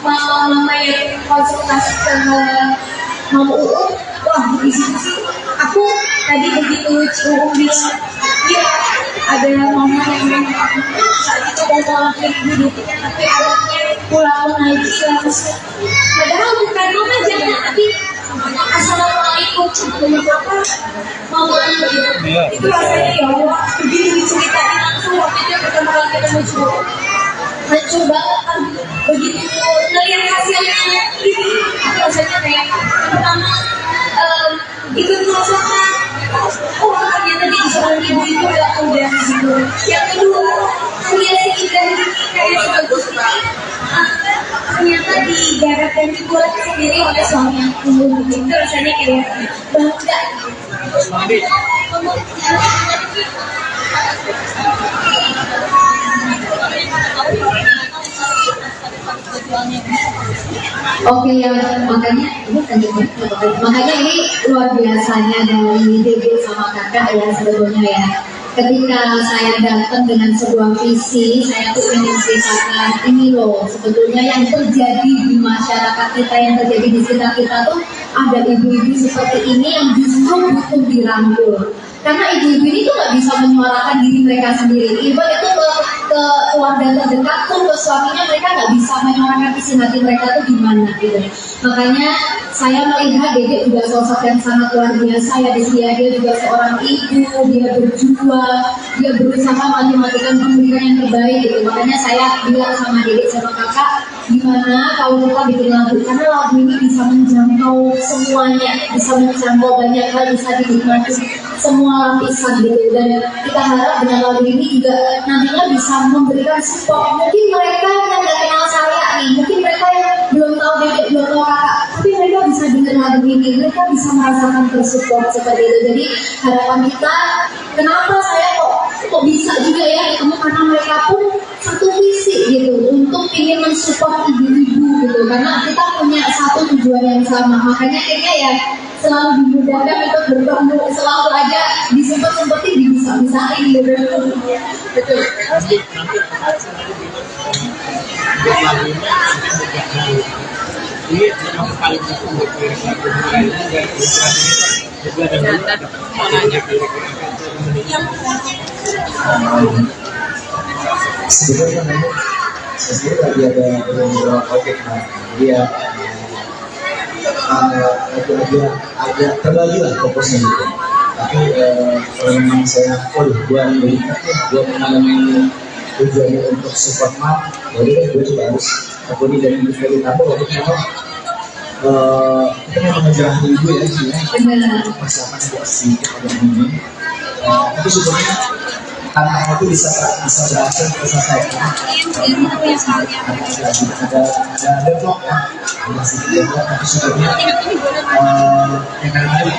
mama yang konsultasi ke Mama Uung. Wah, di situ sih aku tadi begitu Uung bilang ya ada mama yang saat itu mau ngelakuin hidupnya, tapi anaknya pulang lagi langsung, padahal bukan mama jangan, tapi assalamualaikum apa mama gitu. Itu rasanya ya Allah, begitu diceritain langsung waktu itu pertama kali ketemu Uung, hancur banget kan. Begitu ngelihat hasilnya ini, aku rasanya kayak pertama ikut merasakan oh ternyata di seorang ibu itu udah gitu. Yang kedua, melihat seindah ini kayak sebagus ini ternyata digarap dan dibuat sendiri oleh suami aku. Itu rasanya kayak bangga. Oke ya, makanya ini luar biasanya dari Dede sama kakak ya sebetulnya ya. Ketika saya datang dengan sebuah visi, saya tuh ingin ceritakan ini loh, sebetulnya yang terjadi di masyarakat kita, yang terjadi di sekitar kita tuh ada ibu-ibu seperti ini yang justru butuh dirangkul. Karena ibu-ibu ini tuh nggak bisa menyuarakan diri mereka sendiri. Ibu itu ke keluarga terdekat pun, ke suaminya, mereka nggak bisa menyuarakan isi hati mereka tuh gimana gitu. Makanya saya melihat Dede juga sosok yang sangat luar biasa ya di sini. Dia juga seorang ibu, dia berjuang, dia berusaha mati-matikan pendidikan yang terbaik gitu. Makanya saya bilang sama Dede sama kakak, gimana kalau kita bikin lagu, karena lagu ini bisa menjangkau semuanya, bisa menjangkau banyak hal, bisa dinikmati semua lapisan gitu. Dan kita harap dengan lagu ini juga nantinya bisa memberikan support. Mungkin mereka yang nggak kenal saya nih, mungkin mereka yang belum tahu Dede, belum tahu kakak, tapi mereka bisa dengar lagu ini, mereka bisa merasakan tersupport seperti itu. Jadi harapan kita, kenapa saya kok bisa juga ya ketemu, karena mereka pun satu visi gitu untuk ingin mensupport ibu-ibu gitu, karena kita punya satu tujuan yang sama. Makanya kayaknya ya selalu dimudahkan untuk bertemu, selalu aja disempet-sempetin, bisa-bisain gitu. Betul. Ini yang paling sebenarnya saya lagi ada beberapa proyek, dia agak terbagi lah fokusnya gitu. Tapi kalau memang saya gue mengalami tujuannya untuk support map, jadi gue juga harus akuni dari industri tamu. Waktu itu kita memang mengejar ibu ya sih ya, persiapan agak sedikit agak ini, tapi sebenarnya tantangan itu bisa berhasil diselesaikan. Ada deadlock ya, masih deadlock, tapi sebenarnya yang kadang-kadang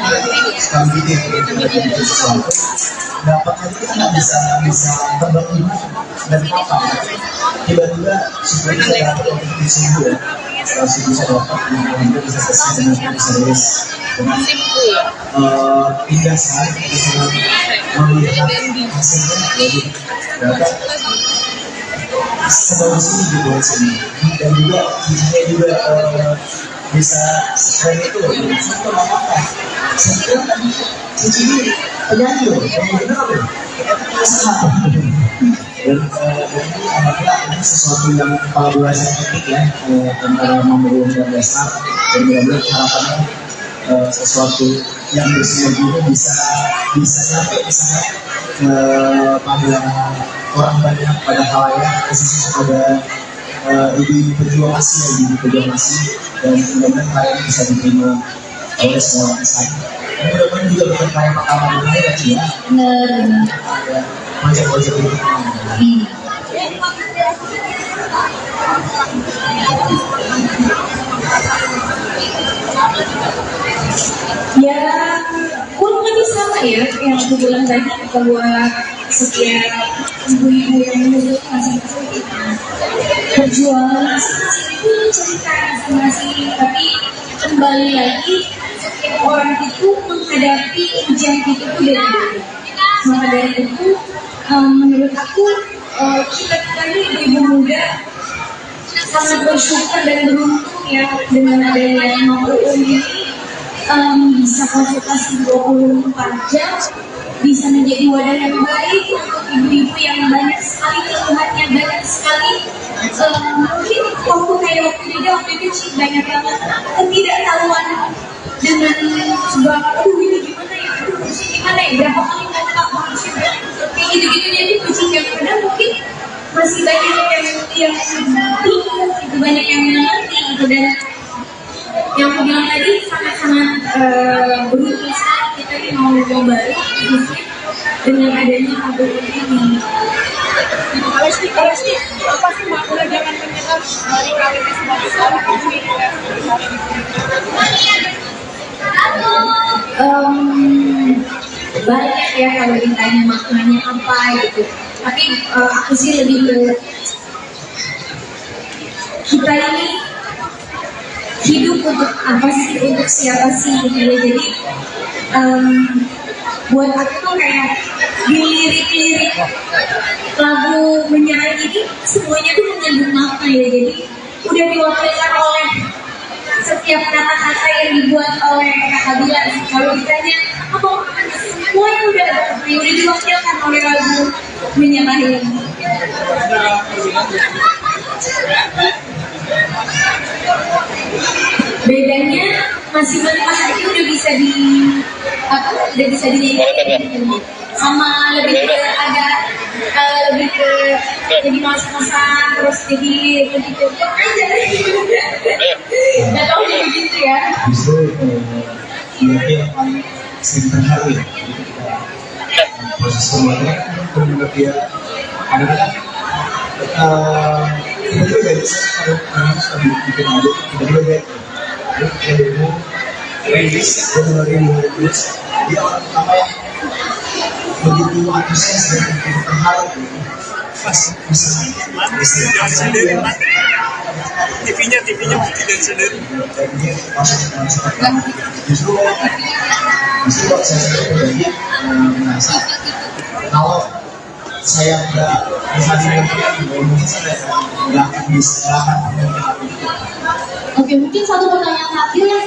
sekali gitu ya, kita lagi bikin sesuatu dapatnya itu kita nggak bisa terbang ibu dan apa tiba-tiba sebenarnya saya dapat kompetisi ya. si bisa dapat kita bisa selesai dengan bisa beres dengan indah sekali kita sangat melihat hasilnya dapat sebagus ini gitu hasilnya dan juga cincinnya juga bisa sekeren itu loh itu apa sekeren tadi cincin ini penyanyi loh yang benar loh dan ini alhamdulillah ini sesuatu yang kolaborasi epic ya antara Mamoru dan Lesnar dan mudah-mudahan harapannya sesuatu yang bersinergi itu bisa nyampe misalnya ke panggilan orang banyak pada halayak khususnya pada ibu-ibu pejuang Asia, ibu-ibu pejuang Asia dan mudah-mudahan karya ini bisa diterima oleh semua desain. Dan mudah-mudahan juga bukan karya pertama mengenai ya Cia. Ada project-project ini. Ya, kurang lebih sama ya yang aku bilang tadi bahwa setiap ibu-ibu yang menuntut masing-masing berjuang masing-masing itu cerita masing-masing, tapi kembali lagi setiap orang itu menghadapi ujian itu beda-beda. Maka dari itu menurut aku kita ini ibu-ibu muda sangat bersyukur dan beruntung ya dengan adanya Mamoru ini bisa konsultasi 24 jam, bisa menjadi wadah yang baik untuk ibu-ibu yang banyak sekali keluhannya, banyak sekali mungkin waktu itu banyak banget ketidaktahuan dengan sebab ini gimana ya, gimana ya, berapa kali ngomong manusia kayak gitu-gitu, jadi kucing yang kadang mungkin masih banyak yang bingung gitu, banyak yang mengerti gitu. Dan yang aku bilang tadi sangat-sangat beruntung sekali kita ini mau coba dengan adanya Mamoru ini. Kalau sih apa sih Mamoru jangan menyerah dari kawin sebagai seorang ibu banyak ya kalau ditanya maknanya apa gitu. Tapi aku sih lebih ke kita ini hidup untuk apa sih, untuk siapa sih gitu ya. Jadi buat aku tuh kayak di lirik-lirik lagu Menyerah ini semuanya tuh mengandung makna ya. Jadi udah diwakilkan oleh setiap kata-kata yang dibuat oleh Kakak Bila. Kalau ditanya apa semuanya udah diwakilkan oleh lagu Menyerah ini. Bedanya masing-masing aja udah bisa dinyanyiin sama lebih ke agak lebih ke jadi masa-masa terus jadi lebih ke aja nggak tahu jadi begitu ya. Justru mungkin yang paling sering terharu ya proses pembuatannya kan menurut dia kadang-kadang tiba-tiba dari saya kalau sudah bikin album tiba-tiba dia demo rilis Januari 2012 dia orang pertama yang begitu antusias dan begitu terharu pas bisa TV-nya mungkin dari sendiri dan dia masuk justru saya sendiri merasa kalau saya nggak bisa dengan mungkin saya nggak akan bisa Oke, mungkin satu pertanyaan terakhir ya.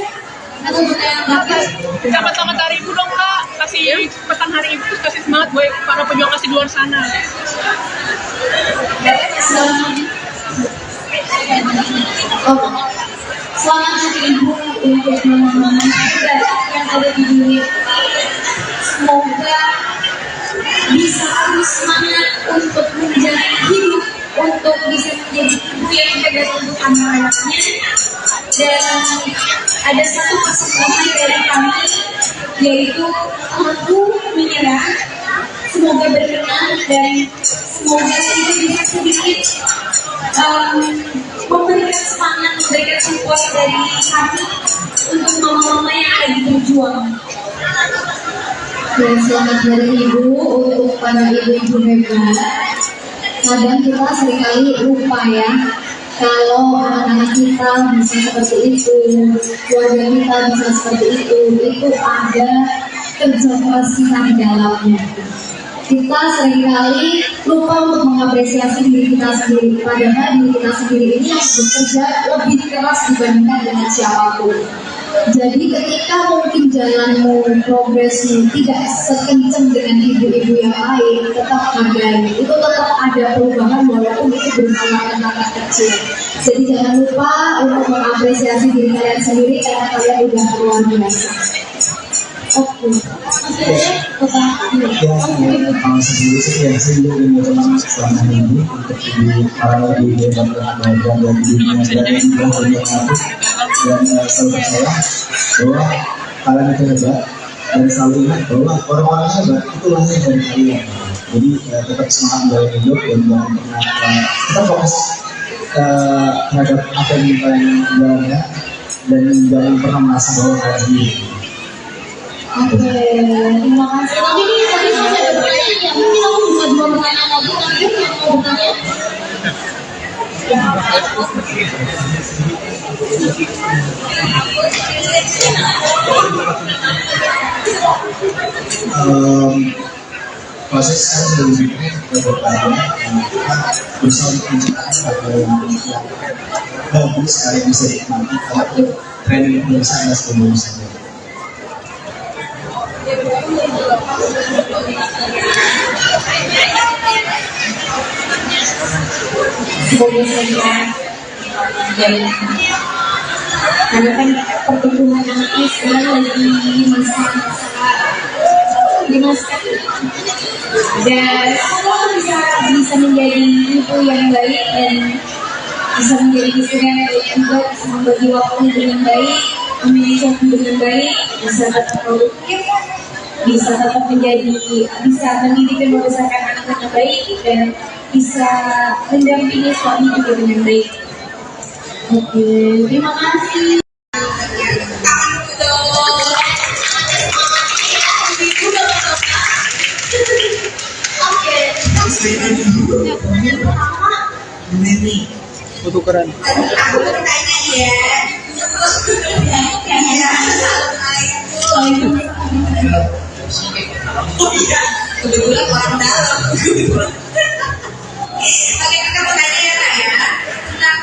Selamat Hari Ibu dong Kak, kasih pesan Hari Ibu, kasih semangat buat para pejuang kasih di luar sana. Selamat Hari Ibu untuk mama-mama yang ada di dunia. Semoga bisa terus semangat untuk menjalani hidup, untuk bisa menjadi ibu yang tegas untuk anak-anaknya. Dan ada satu pesan dari kami, yaitu aku menyerah. Semoga berkenan dan semoga kita bisa sedikit memberikan semangat, memberikan support dari kami untuk mama-mama yang lagi berjuang. Dan selamat Hari Ibu untuk para ibu-ibu hebat. Kadang kita seringkali lupa ya, kalau anak-anak kita bisa seperti itu, keluarga kita bisa seperti itu ada kerja keras kita di dalamnya. Kita seringkali lupa untuk mengapresiasi diri kita sendiri, padahal diri kita sendiri ini harus bekerja lebih keras dibandingkan dengan siapapun. Jadi ketika mungkin jalanmu, progresmu tidak sekencang dengan ibu-ibu yang lain, tetap hargai. Itu tetap ada perubahan walaupun itu berupa langkah kecil. Jadi jangan lupa untuk mengapresiasi diri kalian sendiri karena kalian udah luar biasa. Oke. Kalau sendiri sih ya saya juga ingin selama ini untuk di para ibu dan keluarga dan di dunia dan juga dunia kampus dan selalu percaya bahwa kalian itu hebat dan selalu ingat bahwa orang-orang hebat itu lahir dari kalian. Jadi tetap semangat dalam hidup dan jangan pernah kita fokus terhadap apa yang kalian jalankan dan jangan pernah merasa bahwa kalian sendiri. Oke, terima kasih. Tapi ini tadi saya ada pertanyaan ya, mungkin aku bisa 2 pertanyaan lagi, nanti yang mau bertanya. Proses saya sudah berpikir bertanya berusaha menciptakan apa yang bagus sekali bisa dinikmati kalau training itu bisa ada sebelum saja. Sebagai saya karena kan pertumbuhan anak ini sekarang lagi di masa dan semoga bisa menjadi ibu yang baik dan bisa menjadi istri yang baik juga, bisa membagi waktu dengan baik, memiliki waktu dengan baik, bisa tetap produktif, bisa tetap bisa mendidik dan membesarkan anak dengan baik dan bisa mendampingi suami juga dengan baik. Oke, terima kasih. Foto keren. Aku bertanya ya. Kebetulan orang dalam. Oke, kita mau tanya ya Kak ya tentang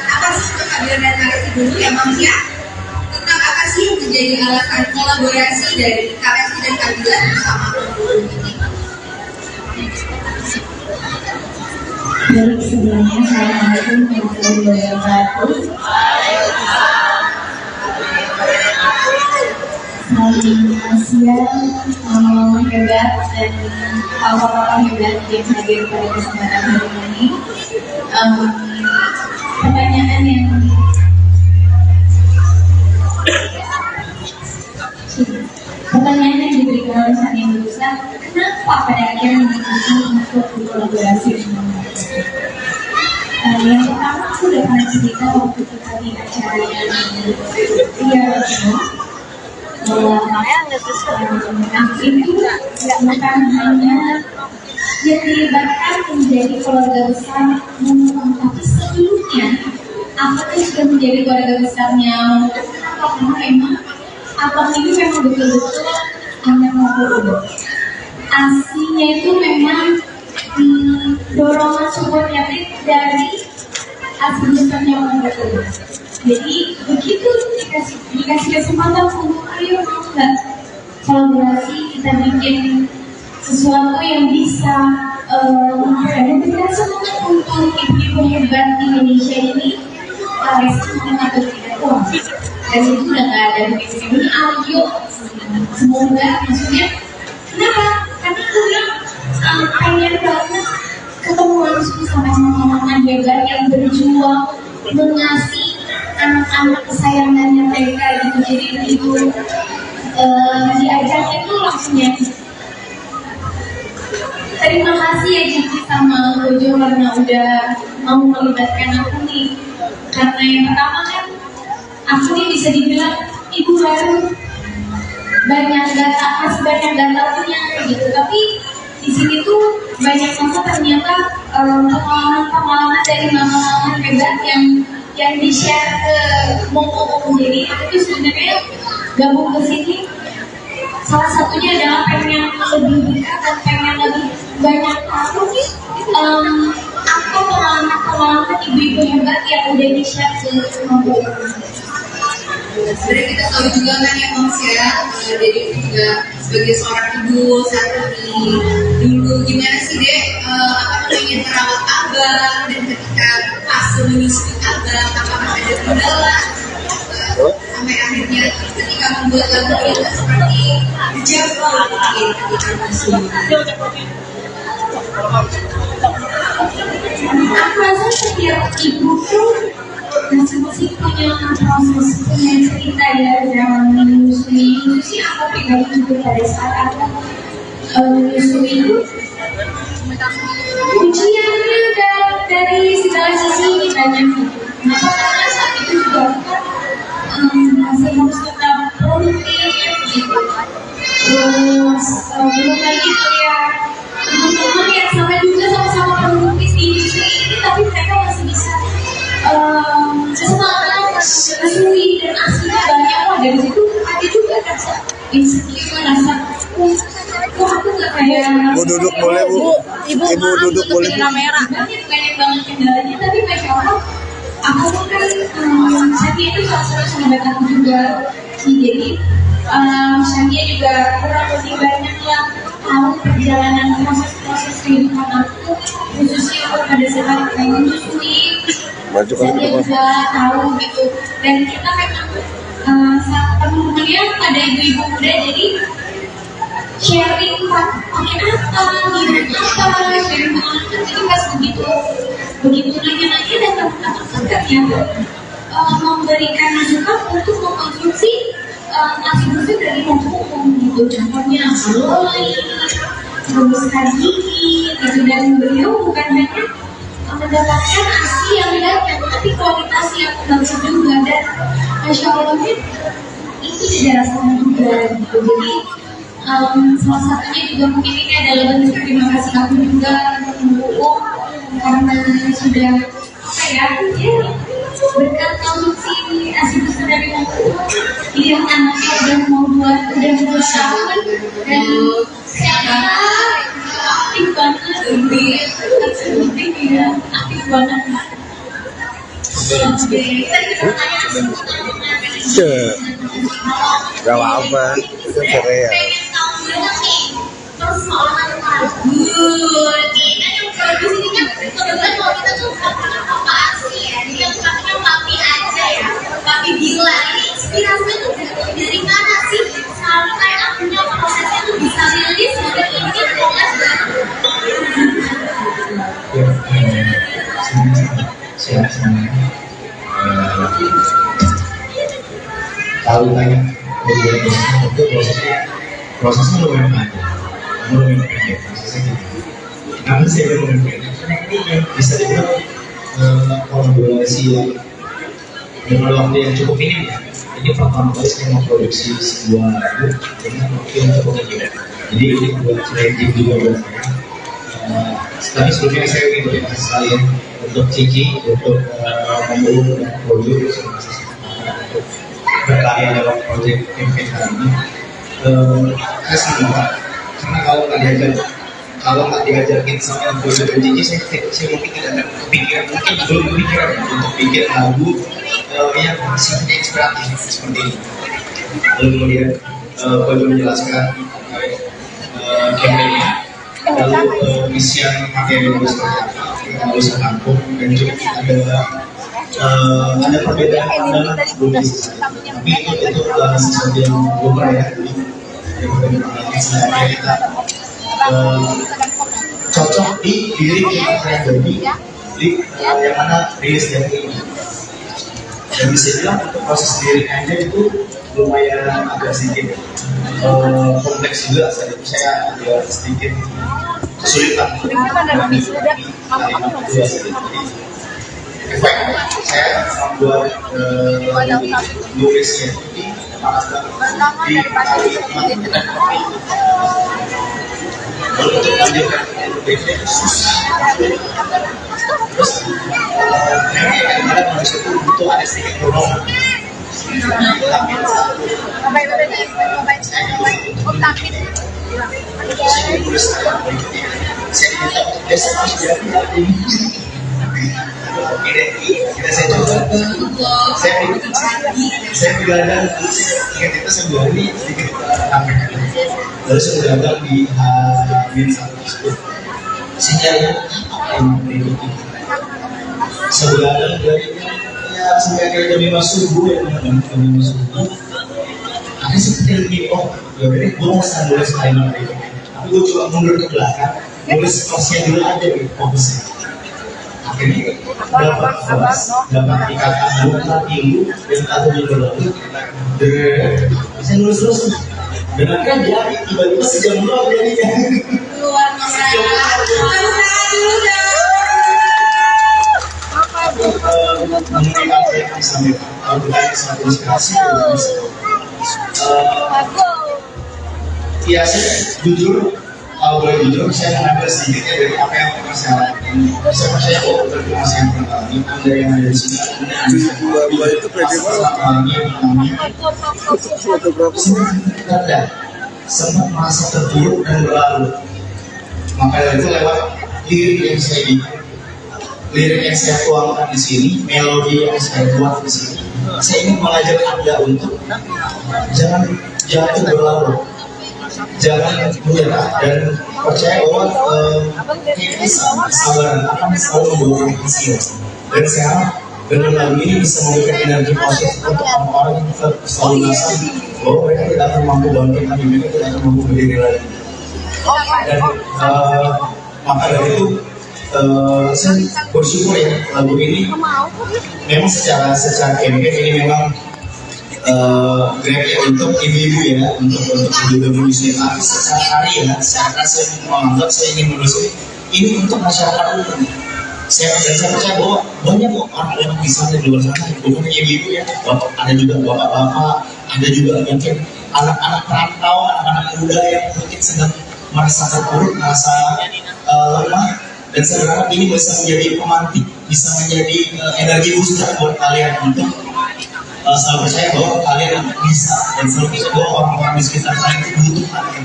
apa sih kehadiran dan narasi dulu ya Mams ya? Tentang apa sih yang menjadi alasan kolaborasi dari KPSI dan Kabila bersama Baik, sebelumnya Assalamualaikum warahmatullahi wabarakatuh. Selamat siang, mama hebat dan papa-papa hebat yang hadir pada kesempatan hari ini. Pertanyaan yang diberikan oleh Sania Musa, kenapa pada akhirnya memutuskan untuk berkolaborasi dengan mereka? Yang pertama, aku udah pernah cerita waktu kita di acara yang bahwa aku itu bukan hanya yang dilibatkan menjadi keluarga besar, tapi sebelumnya aku tuh sudah menjadi keluarga besarnya. Karena memang abang ini memang betul-betul anak mabuk. Aslinya itu memang dorongan support yatim dari asli besarnya orang betul. Jadi begitu dikasih kesempatan untuk ayo nggak kolaborasi, kita bikin sesuatu yang bisa memberikan semangat untuk ibu-ibu hebat Indonesia ini. Sangat tidak kuat dan itu udah nggak ada begitu ini ayo semoga maksudnya kenapa? Karena aku pengen banget ketemu langsung sama teman-teman hebat yang berjuang mengasih anak-anak kesayangannya mereka gitu. Jadi itu diajak itu langsung ya terima kasih ya Cici sama Gojo karena udah mau melibatkan aku nih. Karena yang pertama kan aku nih bisa dibilang ibu baru, banyak data punya gitu, tapi di sini tuh banyak banget ternyata pengalaman-pengalaman dari mama-mama hebat yang di-share ke Momo. Jadi aku tuh sebenarnya gabung ke sini salah satunya adalah pengen lebih dekat dan pengen lebih banyak tahu apa pengalaman ibu-ibu hebat yang udah di-share ke Momo. Sebenarnya kita tahu juga kan ya Moms ya, Dede juga sebagai seorang ibu saat ini dulu gimana sih Dek merawat abang, dan ketika fase menyusui abang apakah ada kendala sampai akhirnya ketika membuat lagu itu seperti dijawab mungkin ketika menyusui. Aku rasa setiap ibu tuh masing-masing punya proses, punya cerita ya dalam menyusui. Menyusui aku pribadi juga pada saat aku menyusui itu ujiannya dari segala sisi ini banyak. Kenapa? Karena saat itu juga masih harus tetap produktif gitu. Terus belum lagi kuliah teman-teman yang sama juga sama-sama produktif di industri ini, tapi mereka masih bisa semangat, menyusui dan aslinya banyak kok. Dari situ ada juga rasa insecure, rasa kok aku nggak kayak Bu duduk boleh Bu. Ibu duduk boleh Bu. banyak banget kendalanya, tapi masya Allah aku kan Shania itu salah satu sahabat aku juga sih. Jadi Shania juga kurang lebih banyak lah tahu perjalanan proses kehidupan aku, khususnya aku pada saat menyusui. Shania juga tahu gitu, dan kita memang teman-temannya pada ibu-ibu muda, jadi sharing pakai apa, sharing pengalaman. Jadi pas begitu nanya-nanya dan teman-teman kan ternyata memberikan masukan untuk mengkonstruksi asumsi dari hukum gitu. Contohnya kalori, terus kaji gitu, dan beliau bukan hanya mendapatkan ASI yang banyak, tapi kualitas yang bagus juga, dan masya Allah itu dirasakan juga gitu. Jadi salah satunya juga mungkin ini adalah bentuk terima kasih aku juga untuk karena sudah berkat konsumsi ASI besar dari aku, dia anaknya udah mau tahun dan sehat, aktif banget, aktif banget. Gak apa-apa, itu Korea. Persoalan lagu, ini yang produksi ini kan kebetulan kalau kita tuh apa sih ya, jadi yang pakainya papi aja ya, papi Bila. Ini inspirasinya tuh dari mana sih? Selalu kayak akunya prosesnya tuh bisa rilis, udah ini pokoknya tahu banyak itu prosesnya lumayan pendek prosesnya gitu. Namun saya lumayan pendek karena ini yang bisa dibilang kolaborasi yang dengan waktu yang cukup minim ya. Ini pertama kali saya memproduksi sebuah lagu dengan waktu yang cukup minim. Jadi ini buat challenging juga buat saya. Tapi sebelumnya saya ingin berterima kasih sekali untuk Cici, untuk Pemulung dan Projo untuk berkarya dalam proyek campaign kali ini. Saya senang banget karena kalau nggak diajarin sama Projo dan Cici, saya mungkin tidak akan kepikiran, mungkin belum kepikiran untuk bikin lagu yang sifatnya inspiratif seperti ini. Lalu kemudian Projo menjelaskan campaignnya, lalu misi yang pakai itu seperti apa, kita harus tampung, dan juga ada perbedaan pandangan budis, tapi itu adalah sesuatu yang lumrah ya. Sebenarnya kita cocok di diri kita yang lebih di yang mana rilis yang ini, dan bisa bilang untuk proses diri aja itu lumayan agak sedikit kompleks juga. Saat itu saya agak sedikit kesulitan kalimat itu ya. Efek saya membuat nulisnya di kali Kalau untuk melanjutkan itu susah. Terus memang ya kadang-kadang manusia itu butuh ada sedikit dorongan. Saya tulis berikutnya. Saya diminta untuk besok harus jadi ini. Oke deh, kita saya coba. Saya begadang, ingat itu sebuah ini sedikit ramai. Lalu saya begadang di H-1 tersebut. Saya cari apa yang berikutnya. Saya begadang dari ya sampai akhirnya jam 5 subuh ya jam 5 subuh. Akhirnya seperti ini, oh ya udah gue mau nulis kalimat itu. Tapi gue coba mundur ke belakang, nulis kosnya dulu aja di fokusnya. Akhirnya dapat kelas, dapat ikatan buka ilu dan satu minggu lalu bisa nulis terus dan akhirnya jadi tiba-tiba sejam doang jadinya. Luar biasa. Mengenai apa yang bisa memberikan satu inspirasi ya saya jujur kalau boleh jujur saya mengambil sedikitnya dari apa yang pernah saya lakukan. Bisa percaya bahwa berkreasi yang pernah kami ada yang ada di sini Dua itu pede banget. Kadang sempat merasa terpuruk dan berlalu. Maka dari itu lewat lirik yang saya bikin, lirik yang saya tuangkan di sini, melodi yang saya buat di sini, saya ingin mengajak Anda untuk jangan jatuh berlarut, jangan menyerah dan percaya bahwa kesabaran akan selalu membawa hasil. Dan saya harap dengan lagu ini bisa memberikan energi positif untuk orang-orang yang selalu merasa bahwa mereka tidak akan mampu bangkit lagi, mereka tidak akan mampu berdiri lagi. Dan maka dari itu saya bersyukur ya lagu ini memang secara campaign ini memang grabnya untuk ibu-ibu ya, untuk ibu-ibu muslim. Tapi secara karya, secara saya menganggap saya ingin menulis ini untuk masyarakat umum. Saya percaya bahwa banyak kok orang-orang di sana di luar sana, bukan hanya ibu ya, bapak, ada juga bapak-bapak, ada juga mungkin anak-anak perantau, anak-anak muda yang mungkin sedang merasa terpuruk, merasa lemah. Dan saya berharap ini bisa menjadi pemantik, bisa menjadi energi booster buat kalian untuk selalu percaya bahwa kalian bisa, dan selalu percaya bahwa orang-orang di sekitar kalian itu butuh kalian.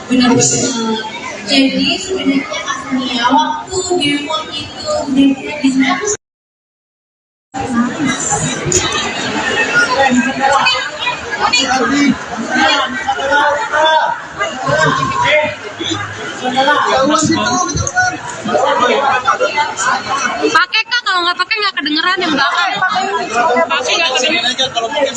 Benar-benar. Jadi sebenarnya aslinya waktu demo itu di sana tuh Pakai kak, kalau nggak pakai nggak kedengeran yang belakang. Pakai nggak kedengeran aja kalau pakai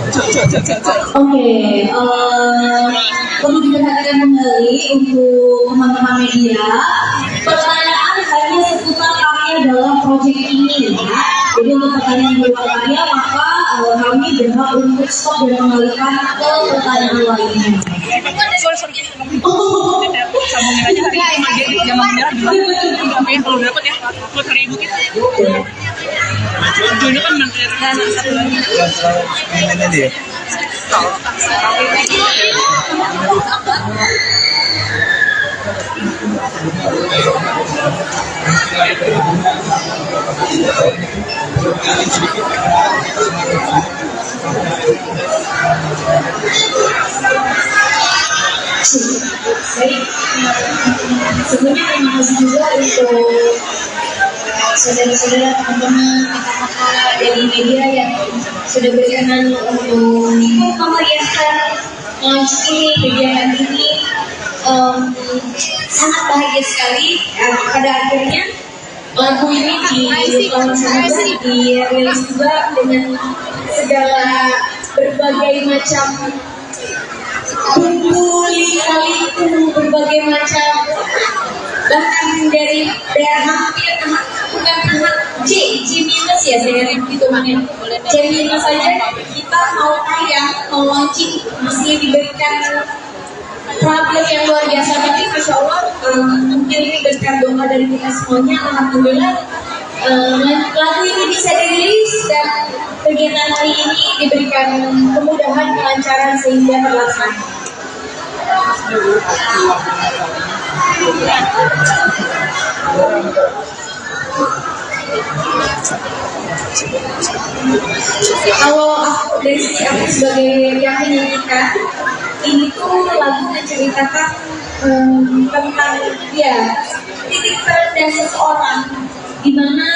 Oke, perlu diperhatikan kembali untuk teman-teman media. Pertanyaan hanya seputar karya dalam proyek ini ya. Jadi untuk pertanyaan di luar karya maka kami berhak untuk stop dan mengalihkan ke pertanyaan lainnya. Sambungin aja hari ini mageri zaman merah bilang yang kalau dapat ya buat 1.000 kita. Jodoh kan menteri satu lagi. Ini dia. Baik, sebelumnya terima kasih juga untuk saudara-saudara teman-teman kakak-kakak dari media yang sudah berkenan untuk memeriahkan launch ini, kegiatan ini. Sangat bahagia sekali pada akhirnya lagu ini dirilis juga dengan segala berbagai macam bumbu lika-liku, berbagai macam bahkan dari hampir bukan C minus ya saya hitungannya. C minus saja kita mau kaya, mau launching masih diberikan problem yang luar biasa, tapi Masya Allah mungkin ini berkat doa dari kita semuanya, alhamdulillah lagu ini bisa dirilis dan kegiatan hari ini diberikan kemudahan, kelancaran sehingga terlaksana. Kalau aku dari sisi aku sebagai yang menyanyikan, ini tuh lagu menceritakan tentang ya titik terendah seseorang, di mana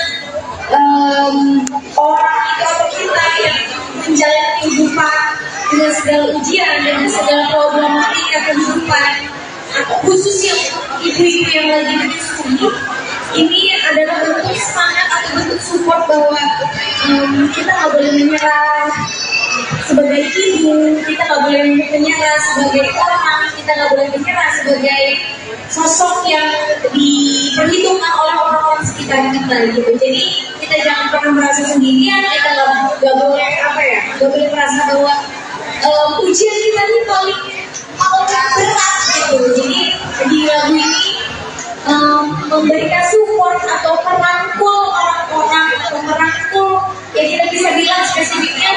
orang itu atau kita yang menjalani kehidupan dengan segala ujian, dengan segala problematika kehidupan, khususnya ibu-ibu yang lagi menyusui, ini adalah bentuk semangat atau bentuk support bahwa kita nggak boleh menyerah sebagai ibu, kita nggak boleh menyerah sebagai orang, kita nggak boleh menyerah sebagai sosok yang diperhitungkan oleh orang-orang sekitar kita gitu. Jadi kita jangan pernah merasa sendirian, kita nggak boleh nggak boleh merasa bahwa ujian kita ini paling berat gitu. Jadi di lagu ini memberikan support atau merangkul orang-orang atau merangkul ya kita bisa bilang spesifiknya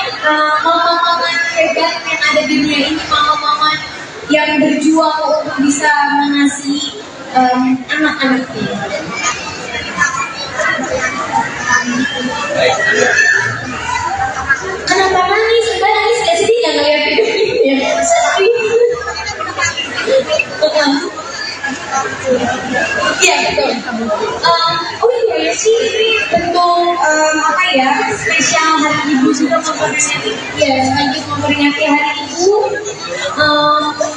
mama-mama hebat yang ada di dunia ini, mama-mama yang berjuang untuk bisa mengasihi anak-anaknya. Kenapa nangis? Mbak nangis gak sedih gak ngeliat videonya? Sedih. Iya betul. Oh iya sih ini bentuk spesial Hari Ibu juga memperingati selanjut memperingati Hari Ibu.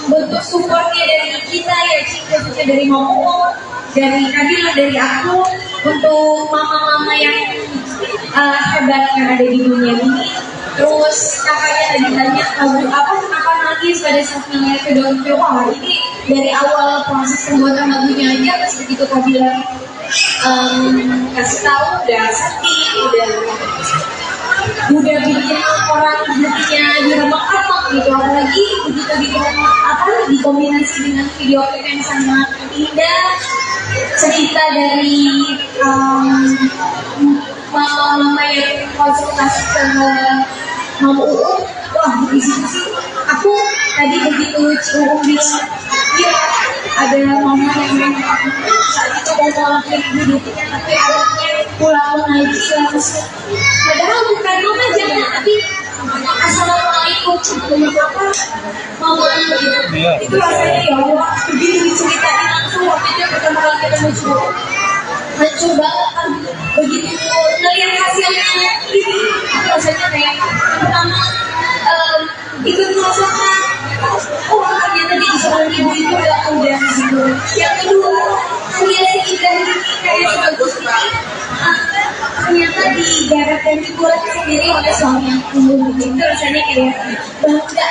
Bentuk supportnya dari kita ya khususnya dari Momo, dari Kabila, dari aku untuk mama-mama yang hebat yang ada di dunia ini. Terus kakaknya tadi tanya lagu apa kenapa nangis pada saat melihat video. Wah ini dari awal proses pembuatan lagunya aja pas begitu Kabila kasih tahu udah sedih, udah bikin orang hatinya diremek-remek gitu, apalagi begitu dikombinasi dengan video klip yang sangat indah, cerita dari mama yang konsultasi ke Mama Uung. Wah di situ sih aku tadi begitu Uung bilang iya ada mama yang saat itu mau ngelakuin hidupnya tapi anaknya pulang mengaji langsung, padahal bukan mama jangan tapi assalamualaikum mama itu rasanya ya Allah begitu diceritain langsung waktu itu pertama kali ketemu cowok hancur banget kan, begitu ngelihat hasilnya ini rasanya kayak pertama ikut merasakan oh ternyata di seorang ibu itu udah gitu. Yang kedua kuliah seindah ini kayak sebagus ini ternyata digarap dan dibuat sendiri oleh suami aku itu rasanya kayak bangga.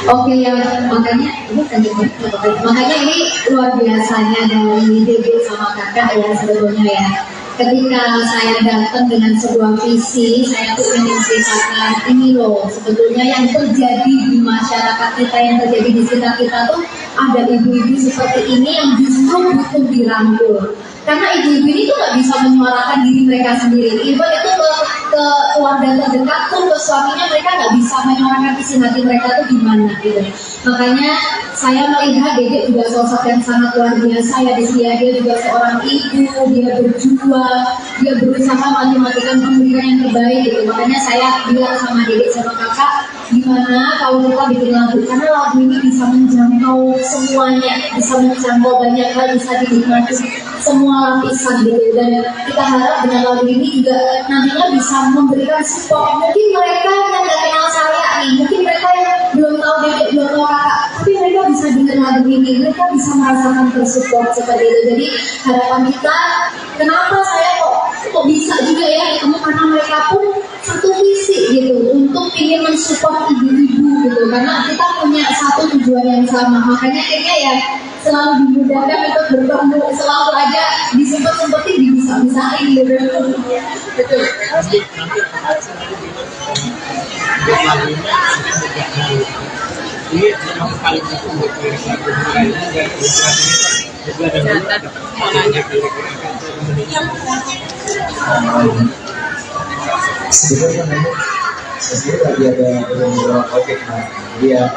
Oke ya, makanya ini luar biasanya dari Dede sama kakak ya sebetulnya ya. Ketika saya datang dengan sebuah visi, saya tuh ingin ceritakan ini loh sebetulnya yang terjadi di masyarakat kita, yang terjadi di sekitar kita tuh ada ibu-ibu seperti ini yang justru butuh dirangkul. Karena ibu-ibu ini tuh nggak bisa menyuarakan diri mereka sendiri. Even itu ke keluarga terdekat pun ke suaminya mereka nggak bisa menyuarakan isi hati mereka tuh gimana gitu. Makanya saya melihat Dede juga sosok yang sangat luar biasa ya di sini. Dia juga seorang ibu, dia berjuang, dia berusaha mati-matikan pendidikan yang terbaik gitu. Makanya saya bilang sama Dede sama kakak, gimana kalau kita bikin lagu, karena lagu ini bisa menjangkau semuanya, bisa menjangkau banyak hal, bisa dinikmati semua lapisan gitu. Dan kita harap dengan lagu ini juga nantinya bisa memberikan support. Mungkin mereka yang nggak kenal saya nih, mungkin mereka yang belum tahu Dede, belum tahu kakak, tapi mereka bisa dengar lagu ini, mereka bisa merasakan tersupport seperti itu. Jadi harapan kita, kenapa saya kok kok bisa juga ya ketemu, karena mereka pun satu visi gitu untuk ingin mensupport ibu-ibu gitu, karena kita punya satu tujuan yang sama, makanya kayaknya ya selalu dimudahkan untuk bertemu, selalu aja disempet-sempetin, bisa-bisain gitu. Betul. Ini yang paling sebenarnya lagi ada beberapa project, dia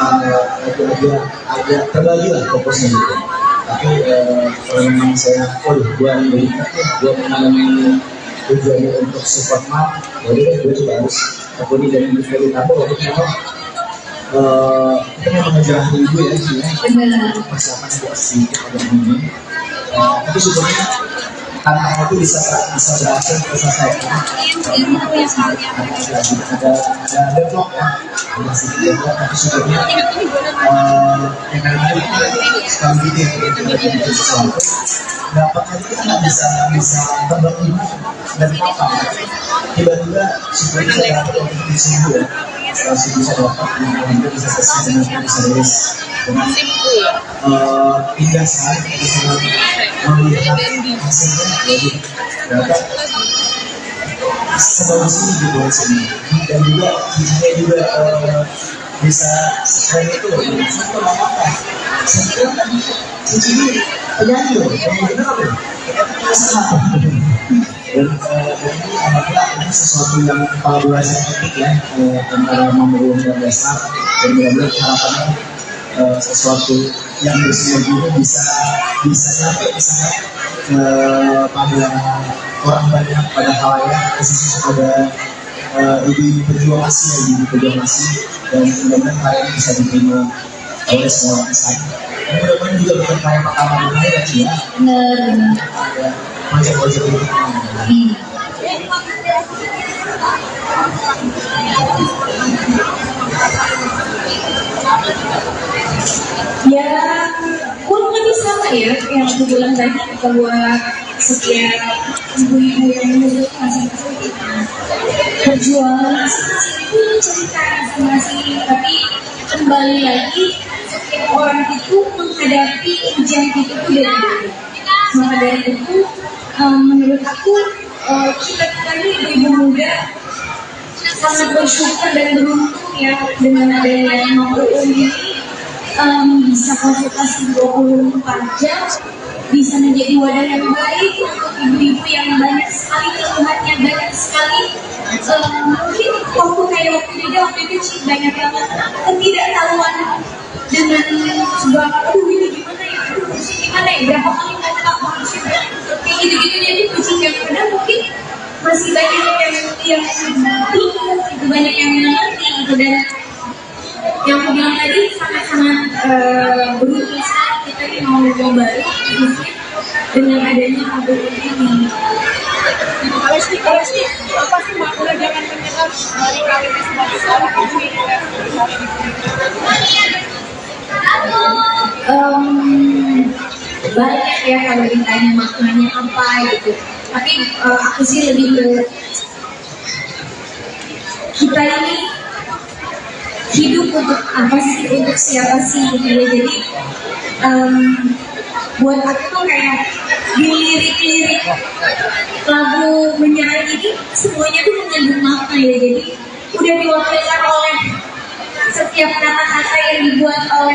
agak terbagi lah fokusnya gitu. Tapi kalau memang saya, gue mengalami tujuannya untuk support mom, jadi gue juga harus tekuni dan industri tabung waktu memang kita memang menjelahi ibu ya sih ya. Persiapan buat sedikit pada ini, tapi sebenarnya tantangan itu bisa berhasil terselesaikan. Ada deadlock ya, masih deadlock, tapi sebenarnya yang kadang-kadang sekali gitu ya kita bikin sesuatu dapatnya kita nggak bisa terbagi dan apa tiba-tiba sebenarnya saya dapat kompetisi dulu ya, setelah bisa dapat kita bisa selesai dengan bisa rilis dengan indah sekali bisa melihat hasilnya jadi dapat sebagus ini di bawah sini, dan juga cincinnya juga bisa sekeren itu loh. Saya mengatakan saya tadi cincin ini penyanyi loh, penyanyi bener loh, dan ini alhamdulillah ini sesuatu yang kolaborasi etik ya antara Mama dan Lesnar, dan mudah-mudahan harapannya sesuatu yang bersinergi ini bisa nyampe misalnya pada orang banyak, pada halayak, khususnya pada ibu-ibu pejuang asli, dan mudah-mudahan karya ini bisa diterima oleh semua orang Islam. Dan mudah-mudahan juga bukan karya pertama di dunia sih ya. Benar. Project-project ini. Ya, kurang lebih sama ya yang aku bilang tadi, bahwa setiap ibu-ibu yang menuntut masing-masing berjuang, masing-masing itu cerita masing-masing, tapi kembali lagi setiap orang itu menghadapi ujian itu beda-beda. Maka dari itu menurut aku kita ini ibu muda sangat bersyukur dan beruntung ya dengan adanya Mama ini, bisa konsultasi 24 jam, bisa menjadi wadah yang baik untuk ibu-ibu yang banyak sekali keluhannya, banyak sekali mungkin waktu itu banyak banget ketidaktahuan dengan sebuah ini gimana ya berapa kali nggak manusia kayak gitu-gitu, jadi kucing yang ada mungkin masih banyak yang bingung, banyak yang mengerti gitu. Dan yang aku bilang tadi sangat-sangat beruntung sekali kita ini mau baru dengan adanya kabel ini. Kalau sih apa sih makna jangan menyerah dari kawin sebagai seorang ibu? Banyak ya kalau ditanya maknanya apa gitu. Tapi aku sih lebih ke kita ini hidup untuk apa sih, untuk siapa sih gitu ya. Jadi buat aku tuh kayak di lirik-lirik lagu Menyerah ini semuanya tuh mengandung makna ya. Jadi udah diwakilkan oleh setiap kata-kata yang dibuat oleh